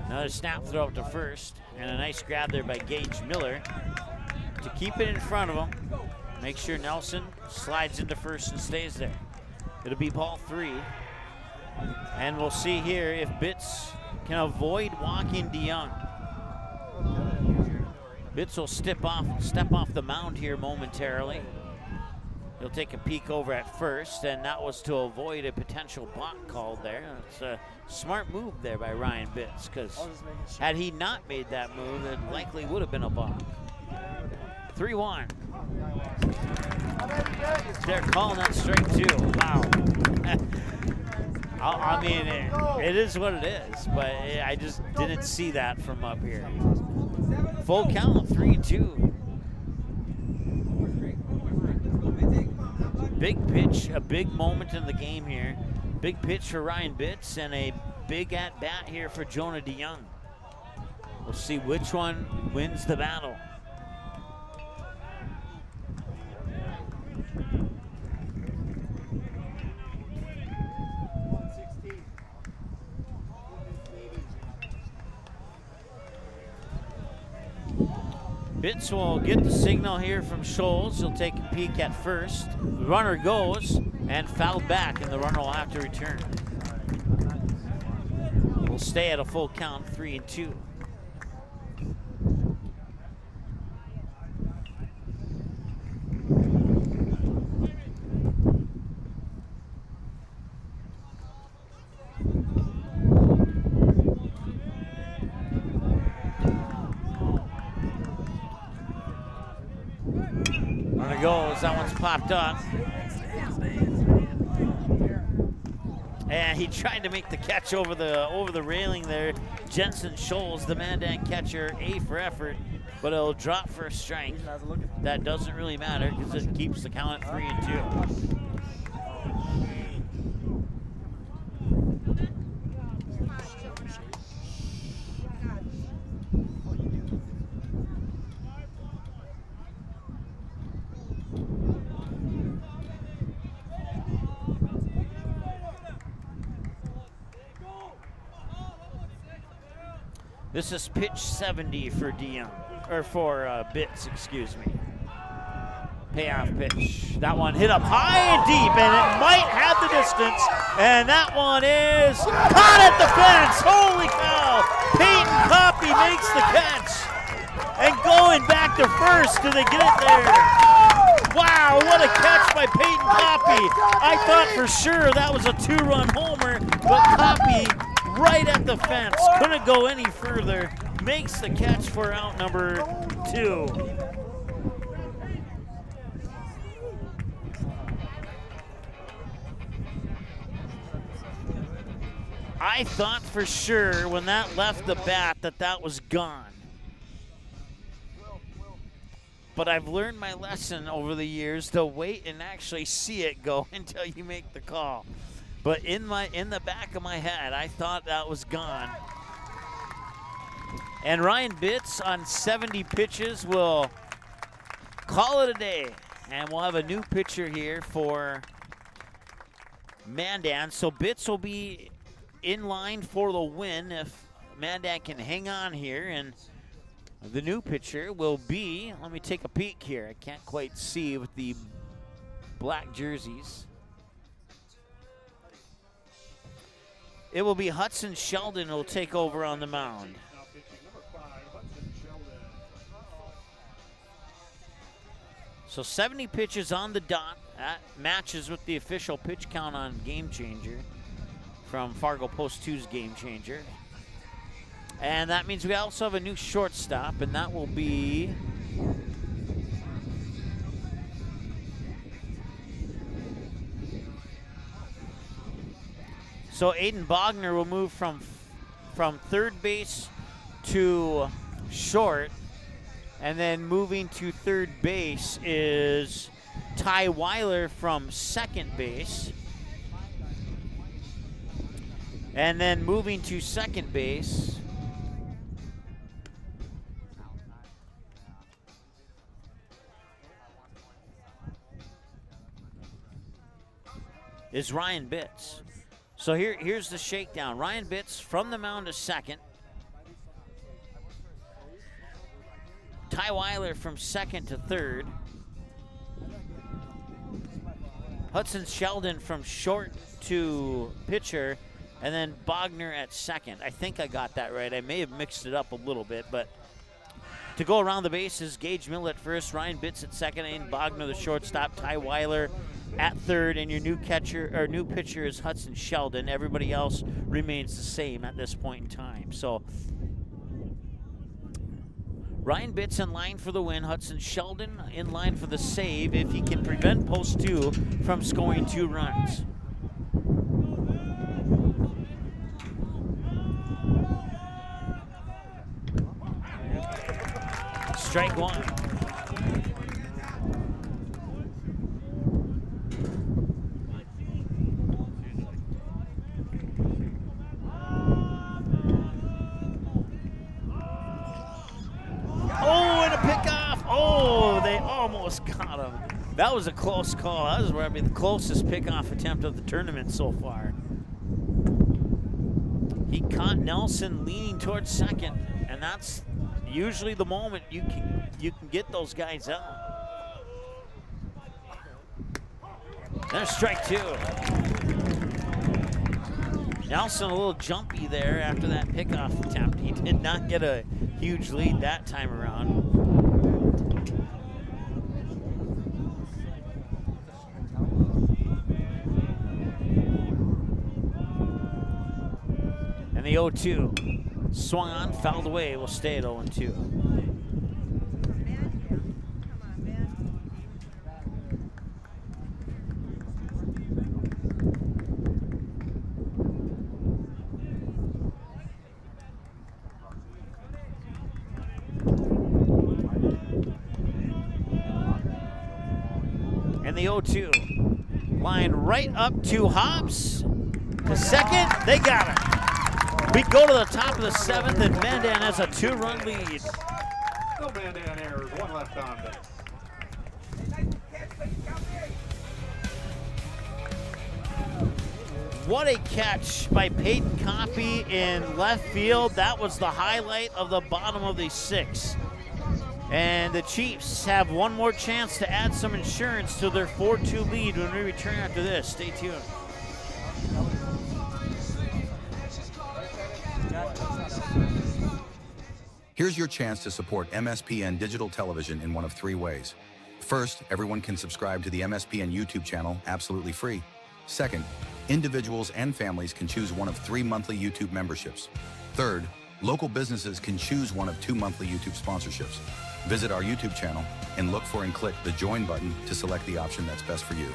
C: Another snap throw up to first, and a nice grab there by Gage Miller to keep it in front of him. Make sure Nelson slides into first and stays there. It'll be ball 3. And we'll see here if Bitts can avoid walking DeYoung. Bitts will step off the mound here momentarily. He'll take a peek over at first, and that was to avoid a potential balk called there. It's a smart move there by Ryan Bitts, because had he not made that move, it likely would have been a balk. 3-1. They're calling that strike 2. Wow. I mean, it is what it is, but I just didn't see that from up here. Full count, 3-2. Big pitch, a big moment in the game here. Big pitch for Ryan Bitts and a big at-bat here for Jonah DeYoung. We'll see which one wins the battle. Bitts will get the signal here from Scholes. He'll take a peek at first. The runner goes and fouled back, and the runner will have to return. We'll stay at a full count, 3-2. Runner goes, that one's popped up. And he tried to make the catch over the railing there. Jensen Scholes, the Mandan catcher, A for effort, but it'll drop for a strike. That doesn't really matter because it keeps the count at 3-2. This is pitch 70 for DeYoung, or for Bitts, excuse me. Payoff pitch. That one hit up high and deep, and it might have the distance. And that one is caught at the fence. Holy cow! Peyton Coppy makes the catch. And going back to first, do they get it there? Wow, what a catch by Peyton Coppy. I thought for sure that was a 2-run homer, but Coppy right at the fence, couldn't go any further, makes the catch for out number 2. I thought for sure when that left the bat that was gone. But I've learned my lesson over the years to wait and actually see it go until you make the call. But in the back of my head, I thought that was gone. And Ryan Bitts on 70 pitches will call it a day. And we'll have a new pitcher here for Mandan. So Bitts will be in line for the win if Mandan can hang on here. And the new pitcher will be, let me take a peek here. I can't quite see with the black jerseys. It will be Hudson Sheldon who will take over on the mound. So 70 pitches on the dot. That matches with the official pitch count on Game Changer from Fargo Post 2's Game Changer. And that means we also have a new shortstop, and that will be so Aiden Bogner will move from from third base to short, and then moving to third base is Ty Weiler from second base. And then moving to second base is Ryan Bitts. So here's the shakedown. Ryan Bitts from the mound to second. Ty Weiler from second to third. Hudson Sheldon from short to pitcher, and then Bogner at second. I think I got that right. I may have mixed it up a little bit, but to go around the bases, Gage Mill at first, Ryan Bitts at second, and Bogner the shortstop, Ty Weiler at third, and your new pitcher is Hudson Sheldon. Everybody else remains the same at this point in time. So Ryan Bitts in line for the win. Hudson Sheldon in line for the save if he can prevent post 2 from scoring 2 runs. Strike 1. Oh, and a pickoff. Oh, they almost got him. That was a close call. That was probably the closest pickoff attempt of the tournament so far. He caught Nelson leaning towards second, and that's usually the moment you can get those guys out. There's strike 2. Nelson a little jumpy there after that pickoff attempt. He did not get a huge lead that time around. And the 0-2 swung on, fouled away, will stay at 0-2. And the 0-2 line right up to Hobbs. To second, they got it. We go to the top of the 7th, and Mandan has a 2-run lead.
H: No Mandan errors, 1 left on base.
C: What a catch by Peyton Coffey in left field. That was the highlight of the bottom of the 6th. And the Chiefs have one more chance to add some insurance to their 4-2 lead when we return after this. Stay tuned.
M: Here's your chance to support MSPN Digital Television in one of 3 ways. First, everyone can subscribe to the MSPN YouTube channel absolutely free. Second, individuals and families can choose one of 3 monthly YouTube memberships. Third, local businesses can choose one of 2 monthly YouTube sponsorships. Visit our YouTube channel and look for and click the join button to select the option that's best for you.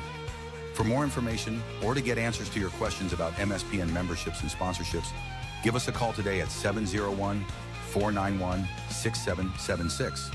M: For more information or to get answers to your questions about MSPN memberships and sponsorships, give us a call today at 701-491-6776.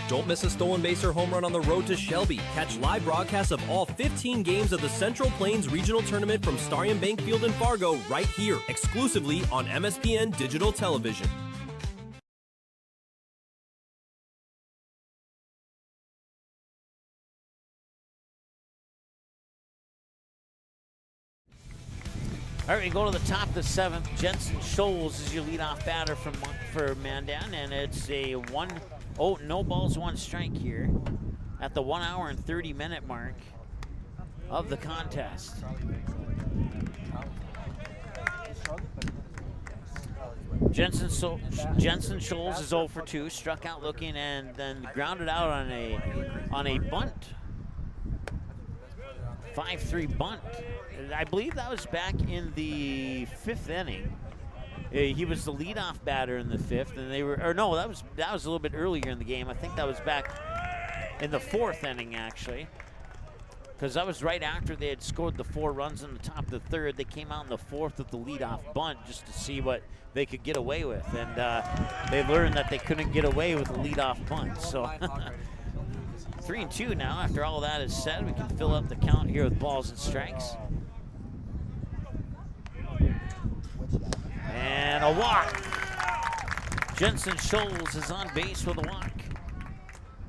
I: Don't miss a stolen base or home run on the road to Shelby. Catch live broadcasts of all 15 games of the Central Plains Regional Tournament from Starion Bank Field in Fargo right here, exclusively on MSPN Digital Television.
C: All right, we go to the top of the 7th. Jensen Scholes is your leadoff batter for Mandan, and it's a 1-0, no balls, 1 strike here at the 1 hour and 30-minute mark of the contest. Jensen Scholes is 0 for 2, struck out looking, and then grounded out on a bunt. 5-3 bunt. I believe that was back in the 5th inning. He was the leadoff batter in the 5th, and they were, or no, that was a little bit earlier in the game. I think that was back in the 4th inning, actually, because that was right after they had scored the 4 runs in the top of the 3rd. They came out in the 4th with the leadoff bunt just to see what they could get away with, and they learned that they couldn't get away with a leadoff bunt. So 3-2 now. After all that is said, we can fill up the count here with balls and strikes. And a walk. Jensen Scholes is on base with a walk.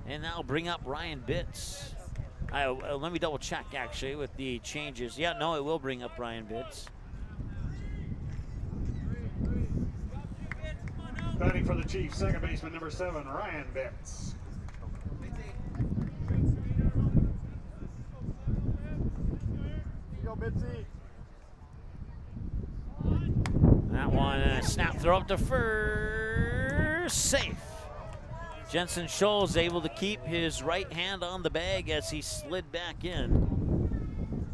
C: And that'll bring up Ryan Bitts. Let me double check, actually, with the changes. Yeah, no, it will bring up Ryan Bitts.
E: Batting for the Chiefs, second baseman number 7, Ryan Bitts.
O: Go, Bitsy.
C: That one, a snap throw up to first, safe. Jensen Scholes able to keep his right hand on the bag as he slid back in.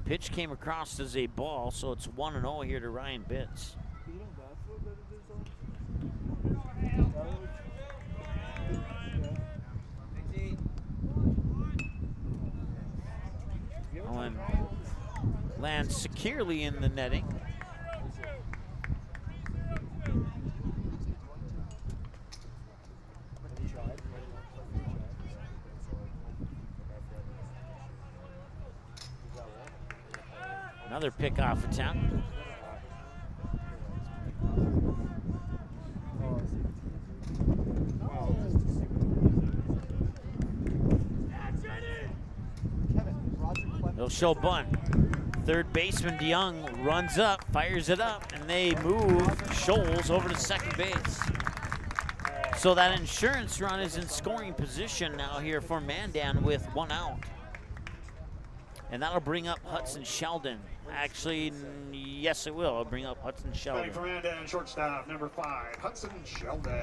C: Pitch came across as a ball, so it's 1-0 here to Ryan Bitts. Owen lands securely in the netting. Another pickoff attempt. They'll show bunt. Third baseman DeYoung runs up, fires it up, and they move Scholes over to second base. So that insurance run is in scoring position now here for Mandan with 1 out. And that'll bring up Hudson Sheldon. Actually, yes, it will. It'll bring up Hudson Sheldon.
E: Batting for Mandan, shortstop number 5, Hudson Sheldon.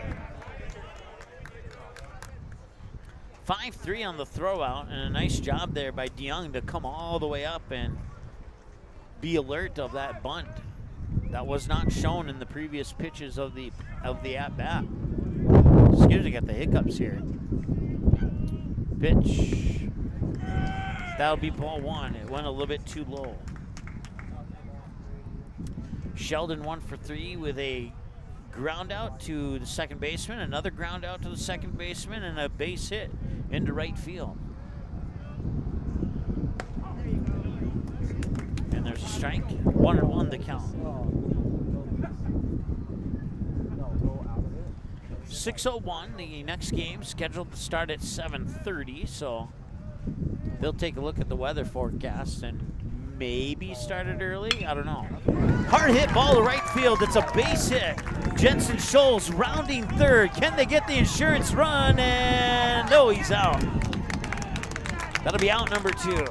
C: 5-3 on the throw out, and a nice job there by DeYoung to come all the way up and be alert of that bunt. That was not shown in the previous pitches of the at-bat. Excuse me, got the hiccups here. Pitch. That'll be ball 1. It went a little bit too low. Sheldon 1 for 3 with a ground out to the second baseman, another ground out to the second baseman, and a base hit into right field. And there's a strike. 1-1 the count. 6:01. The next game scheduled to start at 7:30, so they'll take a look at the weather forecast and maybe start it early. I don't know. Hard hit ball to right field. It's a base hit. Jensen Scholes rounding third. Can they get the insurance run? And no, he's out. That'll be out number 2.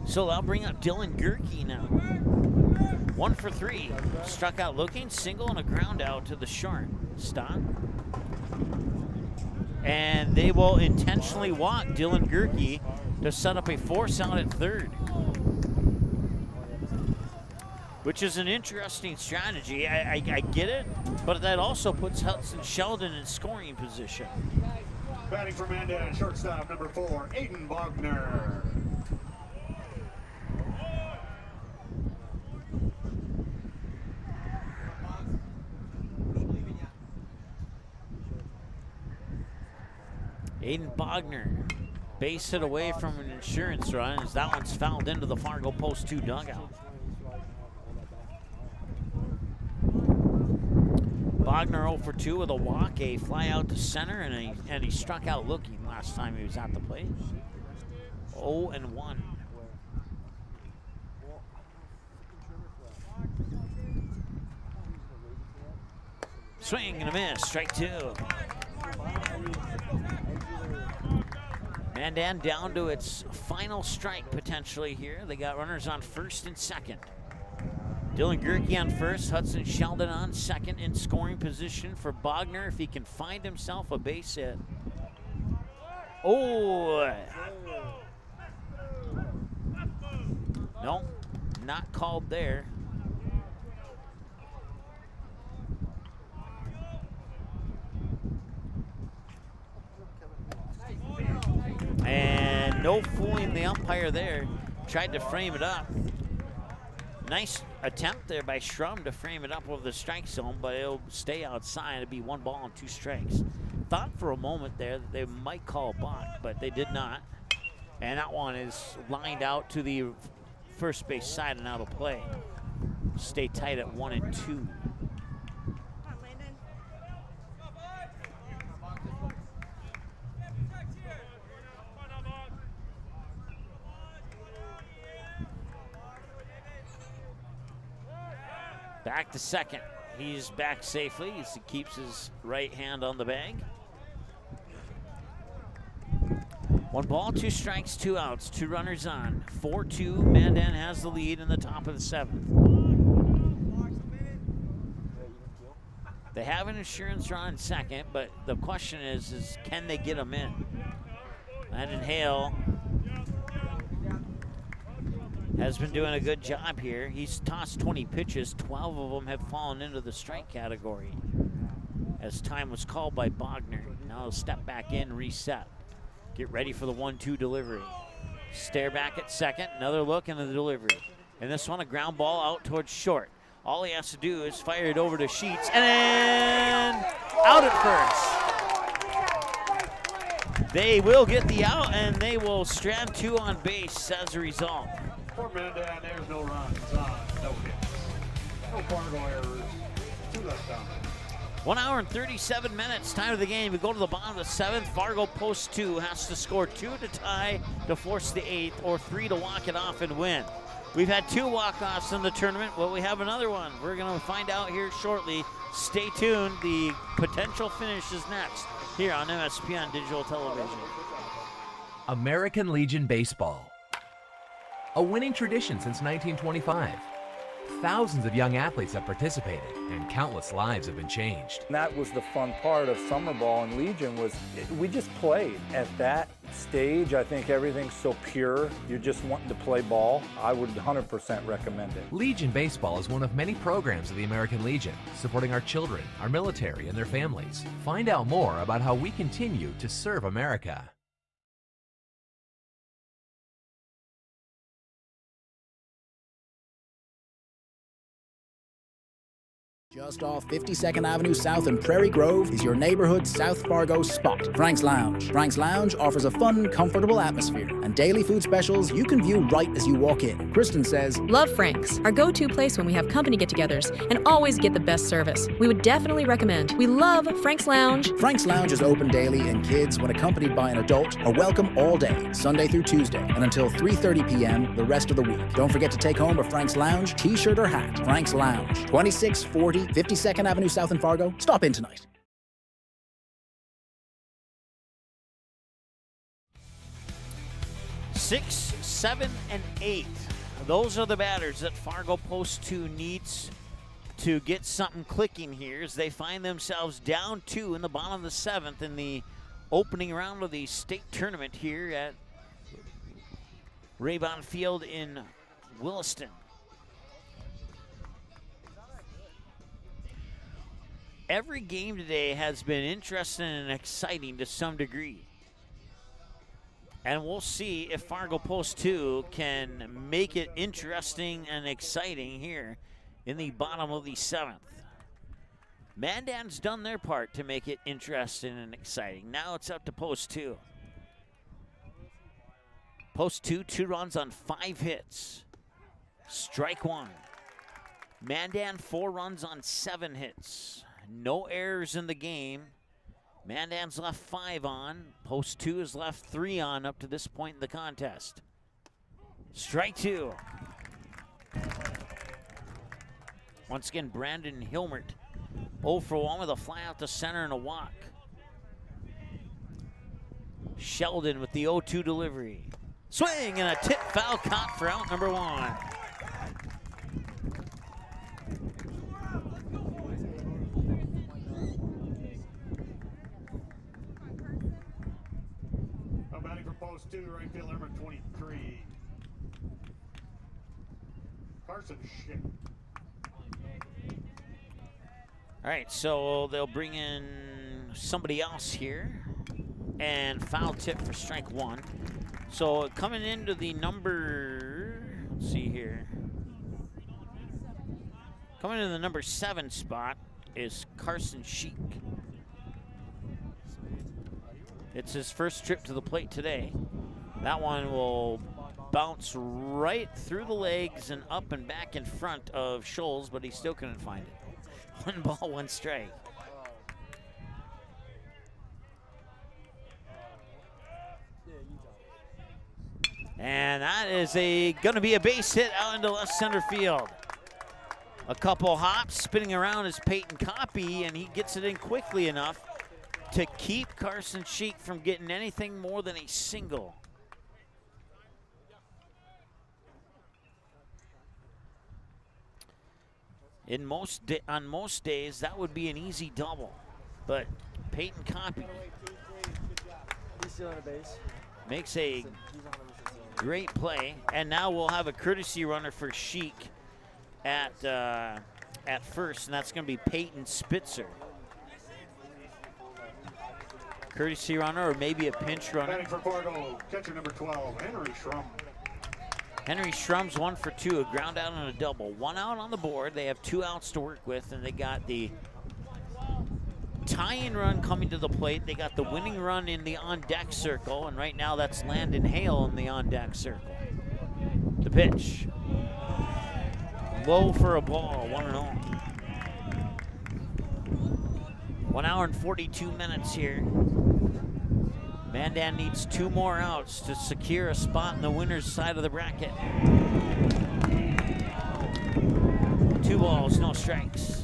C: So I'll bring up Dylan Gerke now. 1 for 3. Struck out looking, single and a ground out to the short stop. And they will intentionally walk Dylan Gerke to set up a force out at third, which is an interesting strategy. I get it, but that also puts Hudson Sheldon in scoring position.
E: Batting for Mandan, shortstop number 4, Aiden Bogner.
C: Aiden Bogner, base hit away from an insurance run as that one's fouled into the Fargo Post 2 dugout. Bogner 0 for 2 with a walk, a fly out to center, and he struck out looking last time he was at the plate. 0-1. Swing and a miss, strike two. Mandan down to its final strike potentially here. They got runners on first and second. Dylan Gerke on first, Hudson Sheldon on second in scoring position for Bogner if he can find himself a base hit. Oh! No, not called there. And no fooling the umpire there. Tried to frame it up. Nice attempt there by Schrum to frame it up over the strike zone, but it'll stay outside. It'll be 1 ball and 2 strikes. Thought for a moment there that they might call a balk, but they did not. And that one is lined out to the first base side and out of play. Stay tight at 1 and 2. Back to second. He's back safely as he keeps his right hand on the bag. 1 ball, 2 strikes, 2 outs, 2 runners on. 4-2, Mandan has the lead in the top of the 7th. They have an insurance run in second, but the question is can they get him in? Landon Hale has been doing a good job here. He's tossed 20 pitches. 12 of them have fallen into the strike category as time was called by Bogner. Now he'll step back in, reset. Get ready for the 1-2 delivery. Stare back at second, another look into the delivery. And this one, a ground ball out towards short. All he has to do is fire it over to Sheets, and then out at first. They will get the out, and they will strand 2 on base as a result.
O: For Mandan, there's no runs, no hits. No Fargo errors, 2 left down.
C: 1 hour and 37 minutes, time of the game. We go to the bottom of the 7th. Fargo post 2 has to score 2 to tie to force the 8th, or 3 to walk it off and win. We've had 2 walk-offs in the tournament. Well, we have another one. We're going to find out here shortly. Stay tuned. The potential finish is next here on MSPN Digital Television.
K: American Legion Baseball. A winning tradition since 1925. Thousands of young athletes have participated, and countless lives have been changed.
L: And that was the fun part of summer ball and Legion was we just played. At that stage, I think everything's so pure. You're just wanting to play ball. I would 100% recommend it.
K: Legion Baseball is one of many programs of the American Legion, supporting our children, our military, and their families. Find out more about how we continue to serve America.
J: Just off 52nd Avenue South in Prairie Grove is your neighborhood South Fargo spot, Frank's Lounge. Frank's Lounge offers a fun, comfortable atmosphere and daily food specials you can view right as you walk in. Kristen says,
D: Love Frank's, our go-to place when we have company get-togethers, and always get the best service. We would definitely recommend. We love Frank's Lounge.
J: Frank's Lounge is open daily, and kids, when accompanied by an adult, are welcome all day, Sunday through Tuesday, and until 3:30 p.m. the rest of the week. Don't forget to take home a Frank's Lounge t-shirt or hat. Frank's Lounge, 2640 52nd Avenue South in Fargo. Stop in tonight.
C: Six, 7, and 8. Those are the batters that Fargo Post 2 needs to get something clicking here as they find themselves down 2 in the bottom of the 7th in the opening round of the state tournament here at Raybon Field in Williston. Every game today has been interesting and exciting to some degree. And we'll see if Fargo Post 2 can make it interesting and exciting here in the bottom of the 7th. Mandan's done their part to make it interesting and exciting. Now it's up to Post 2. Post 2, 2 runs on 5 hits. Strike 1. Mandan, 4 runs on 7 hits. No errors in the game. Mandan's left 5 on. Post 2 has left 3 on up to this point in the contest. Strike 2. Once again, Brandon Hilmert 0 for 1 with a fly out to center and a walk. Sheldon with the 0-2 delivery. Swing and a tip foul caught for out number 1.
O: Batting for post 2, right field number 23. Carson Schick.
C: All right, so they'll bring in somebody else here and foul tip for strike 1. So coming into the number, let's see here. Coming into the number 7 spot is Carson Sheik. It's his first trip to the plate today. That one will bounce right through the legs and up and back in front of Scholes, but he still couldn't find it. 1 ball, 1 strike. And that is gonna be a base hit out into left center field. A couple hops, spinning around is Peyton Coppy, and he gets it in quickly enough to keep Carson Sheik from getting anything more than a single. On most days, that would be an easy double, but Peyton Coppy makes a great play, and now we'll have a courtesy runner for Sheik at first, and that's going to be Peyton Spitzer. Courtesy runner or maybe a pinch runner.
O: Batting for Fargo, catcher number 12, Henry Schrum.
C: Henry Schrum's 1 for 2, a ground out and a double. 1 out on the board. They have 2 outs to work with, and they got the tie-in run coming to the plate. They got the winning run in the on-deck circle, and right now that's Landon Hale in the on-deck circle. The pitch. Low for a ball, 1-0. 1 hour and 42 minutes here. Mandan needs 2 more outs to secure a spot in the winner's side of the bracket. 2 balls, no strikes.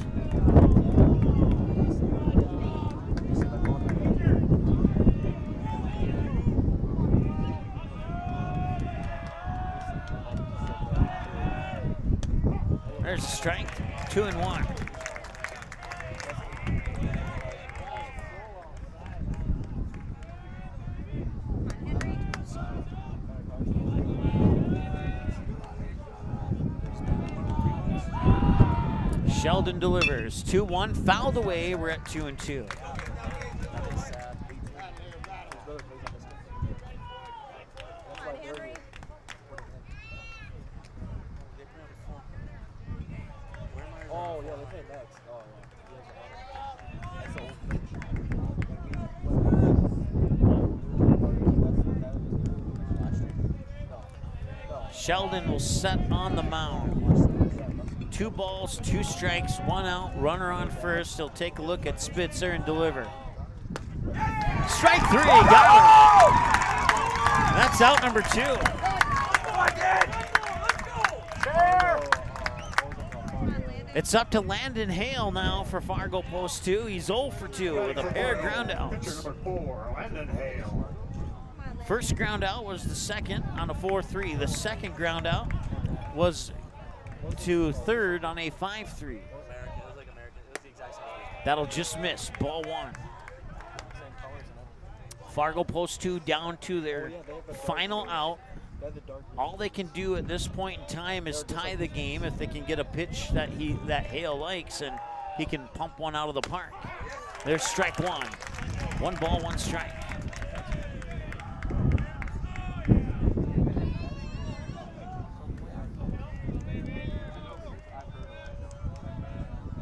C: There's a strike, 2-1. Sheldon delivers. 2-1, fouled away. We're at 2-2.
Q: Oh, yeah, they play next. Oh, yeah.
C: Sheldon will set on the mound. 2 balls, 2 strikes, 1 out, runner on first. He'll take a look at Spitzer and deliver. Strike 3, got him. That's out number 2. It's up to Landon Hale now for Fargo post 2. He's 0 for 2 with a pair of ground outs.
O: Number 4, Landon Hale.
C: First ground out was the second on a 4-3. The second ground out was to third on a 5-3. That'll just miss. Ball 1. Fargo post 2 down to their final out. All they can do at this point in time is tie the game if they can get a pitch that Hale likes, and he can pump one out of the park. There's strike 1. 1 ball, 1 strike.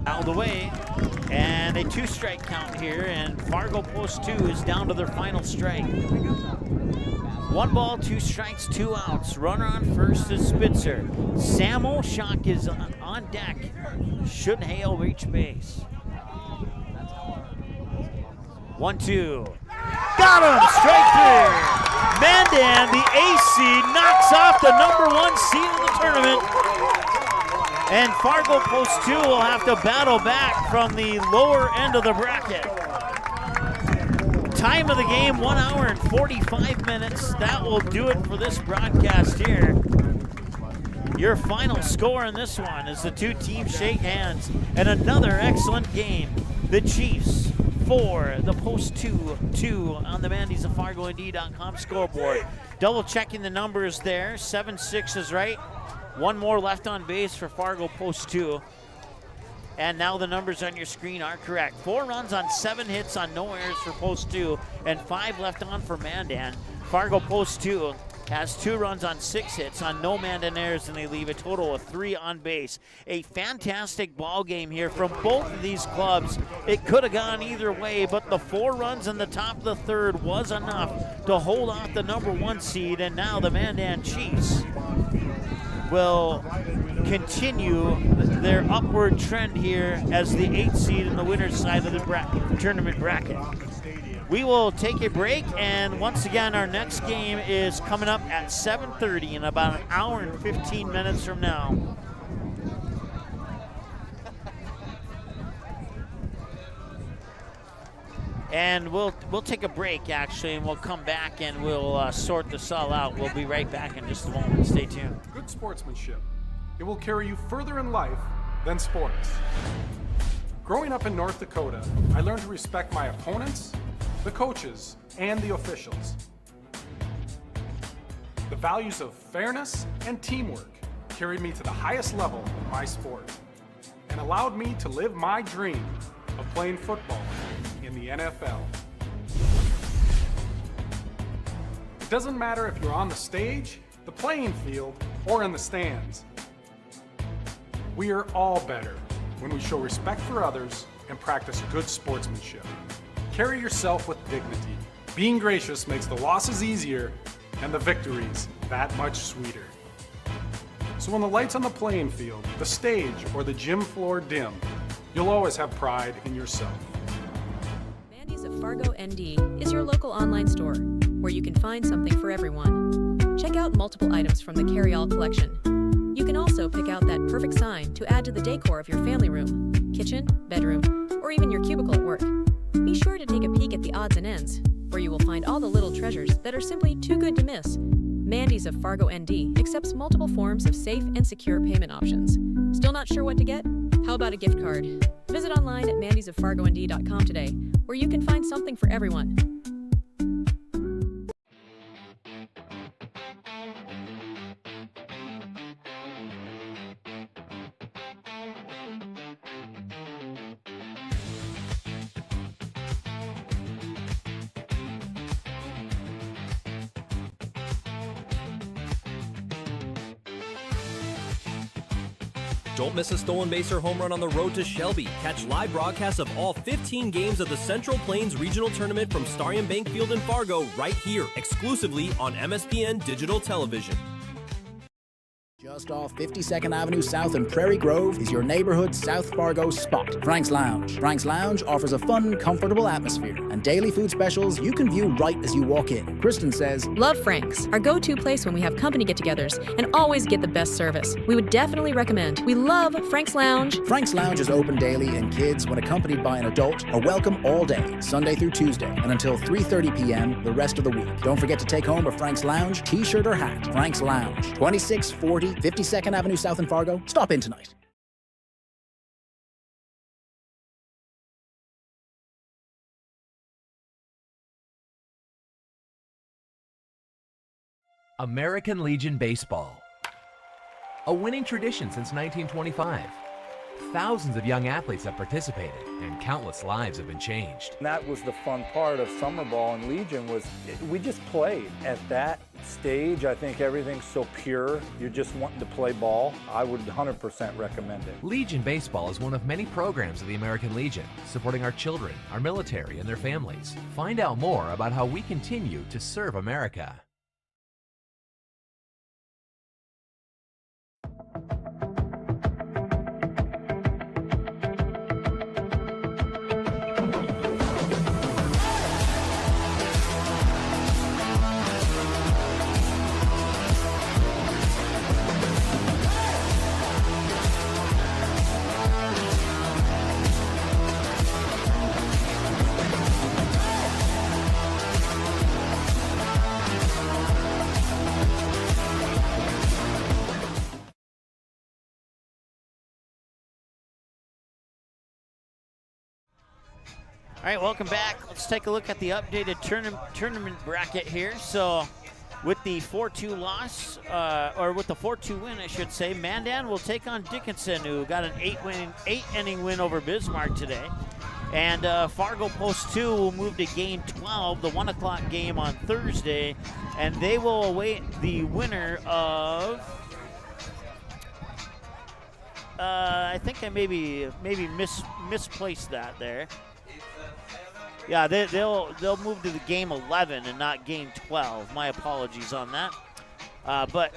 C: Fouled away, and a 2-strike count here, and Fargo post 2 is down to their final strike. 1 ball, 2 strikes, 2 outs. Runner on first is Spitzer. Sam Olshock is on deck. Should Hale reach base? 1-2. Got him! Strike 3. Mandan, the ace seed, knocks off the number 1 seed in the tournament. And Fargo Post 2 will have to battle back from the lower end of the bracket. Time of the game, 1 hour and 45 minutes. That will do it for this broadcast here. Your final score in this one as the two teams shake hands. And another excellent game. The Chiefs 4, the Post 2 on the MandysofFargoND.com scoreboard. Double checking the numbers there. 7-6 is right. One more left on base for Fargo Post 2. And now the numbers on your screen are correct. 4 runs on 7 hits on no errors for Post 2 and 5 left on for Mandan. Fargo Post 2 has 2 runs on 6 hits on no Mandan errors, and they leave a total of 3 on base. A fantastic ball game here from both of these clubs. It could have gone either way, but the 4 runs in the top of the third was enough to hold off the number 1 seed, and now the Mandan Chiefs will continue their upward trend here as the 8th seed in the winner's side of the tournament bracket. We will take a break, and once again, our next game is coming up at 7:30 in about an hour and 15 minutes from now. And we'll take a break, actually, and we'll come back and we'll sort this all out. We'll be right back in just a moment. Stay tuned.
H: Good sportsmanship. It will carry you further in life than sports. Growing up in North Dakota, I learned to respect my opponents, the coaches, and the officials. The values of fairness and teamwork carried me to the highest level of my sport and allowed me to live my dream of playing football in the NFL. It doesn't matter if you're on the stage, the playing field, or in the stands. We are all better when we show respect for others and practice good sportsmanship. Carry yourself with dignity. Being gracious makes the losses easier and the victories that much sweeter. So when the lights on the playing field, the stage, or the gym floor dim, you'll always have pride in yourself.
D: Mandy's of Fargo ND is your local online store where you can find something for everyone. Check out multiple items from the carry-all collection. You can also pick out that perfect sign to add to the decor of your family room, kitchen, bedroom, or even your cubicle at work. Be sure to take a peek at the odds and ends, where you will find all the little treasures that are simply too good to miss. Mandy's of Fargo ND accepts multiple forms of safe and secure payment options. Still not sure what to get? How about a gift card? Visit online at MandysofFargoND.com today, where you can find something for everyone.
I: Don't miss a stolen base or home run on the road to Shelby. Catch live broadcasts of all 15 games of the Central Plains Regional Tournament from Starion Bank Field in Fargo right here, exclusively on MSPN Digital Television.
J: Just off 52nd Avenue South in Prairie Grove is your neighborhood South Fargo spot, Frank's Lounge. Frank's Lounge offers a fun, comfortable atmosphere and daily food specials you can view right as you walk in. Kristen says,
D: Love Frank's, our go-to place when we have company get-togethers and always get the best service. We would definitely recommend. We love Frank's Lounge.
J: Frank's Lounge is open daily, and kids, when accompanied by an adult, are welcome all day, Sunday through Tuesday, and until 3:30 p.m. the rest of the week. Don't forget to take home a Frank's Lounge t-shirt or hat. Frank's Lounge, 2640 52nd Avenue South in Fargo. Stop in tonight.
K: American Legion Baseball. A winning tradition since 1925. Thousands of young athletes have participated, and countless lives have been changed.
L: And that was the fun part of summer ball and Legion was we just played. At that stage, I think everything's so pure. You're just wanting to play ball. I would 100% recommend it.
K: Legion Baseball is one of many programs of the American Legion, supporting our children, our military, and their families. Find out more about how we continue to serve America.
C: All right, welcome back. Let's take a look at the updated tournament bracket here. So with the 4-2 loss, or with the 4-2 win, I should say, Mandan will take on Dickinson, who got an 8-inning win over Bismarck today. And Fargo Post 2 will move to game 12, the 1 o'clock game on Thursday, and they will await the winner of, I think I maybe misplaced that there. Yeah, they'll move to the game 11 and not game 12. My apologies on that. But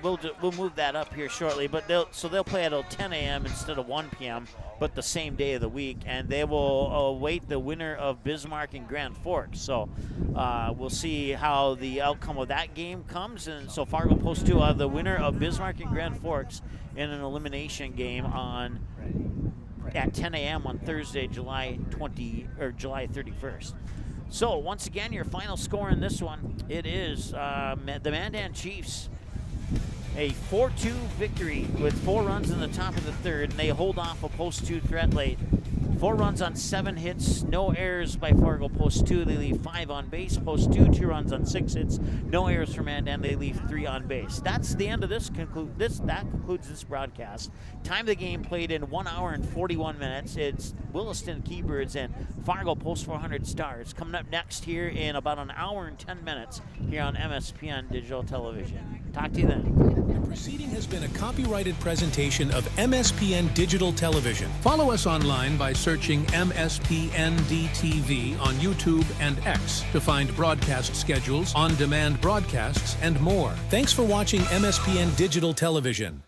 C: we'll move that up here shortly. But they'll play at 10 a.m. instead of 1 p.m. but the same day of the week, and they will await the winner of Bismarck and Grand Forks. So we'll see how the outcome of that game comes. And so Fargo Post 2 will have the winner of Bismarck and Grand Forks in an elimination game at 10 a.m. on Thursday, July 31st. So once again, your final score in this one, it is the Mandan Chiefs, a 4-2 victory with 4 runs in the top of the third, and they hold off a Post 2 threat late. 4 runs on 7 hits, no errors by Fargo Post 2. They leave 5 on base. Post 2, 2 runs on 6 hits, no errors for Mandan. They leave 3 on base. That's the end of this. That concludes this broadcast. Time of the game played in 1 hour and 41 minutes. It's Williston Keybirds and Fargo Post 400 Stars. Coming up next here in about an hour and 10 minutes here on MSPN Digital Television. Talk to you then.
A: The proceeding has been a copyrighted presentation of MSPN Digital Television. Follow us online by searching MSPNDTV on YouTube and X to find broadcast schedules, on-demand broadcasts, and more. Thanks for watching MSPN Digital Television.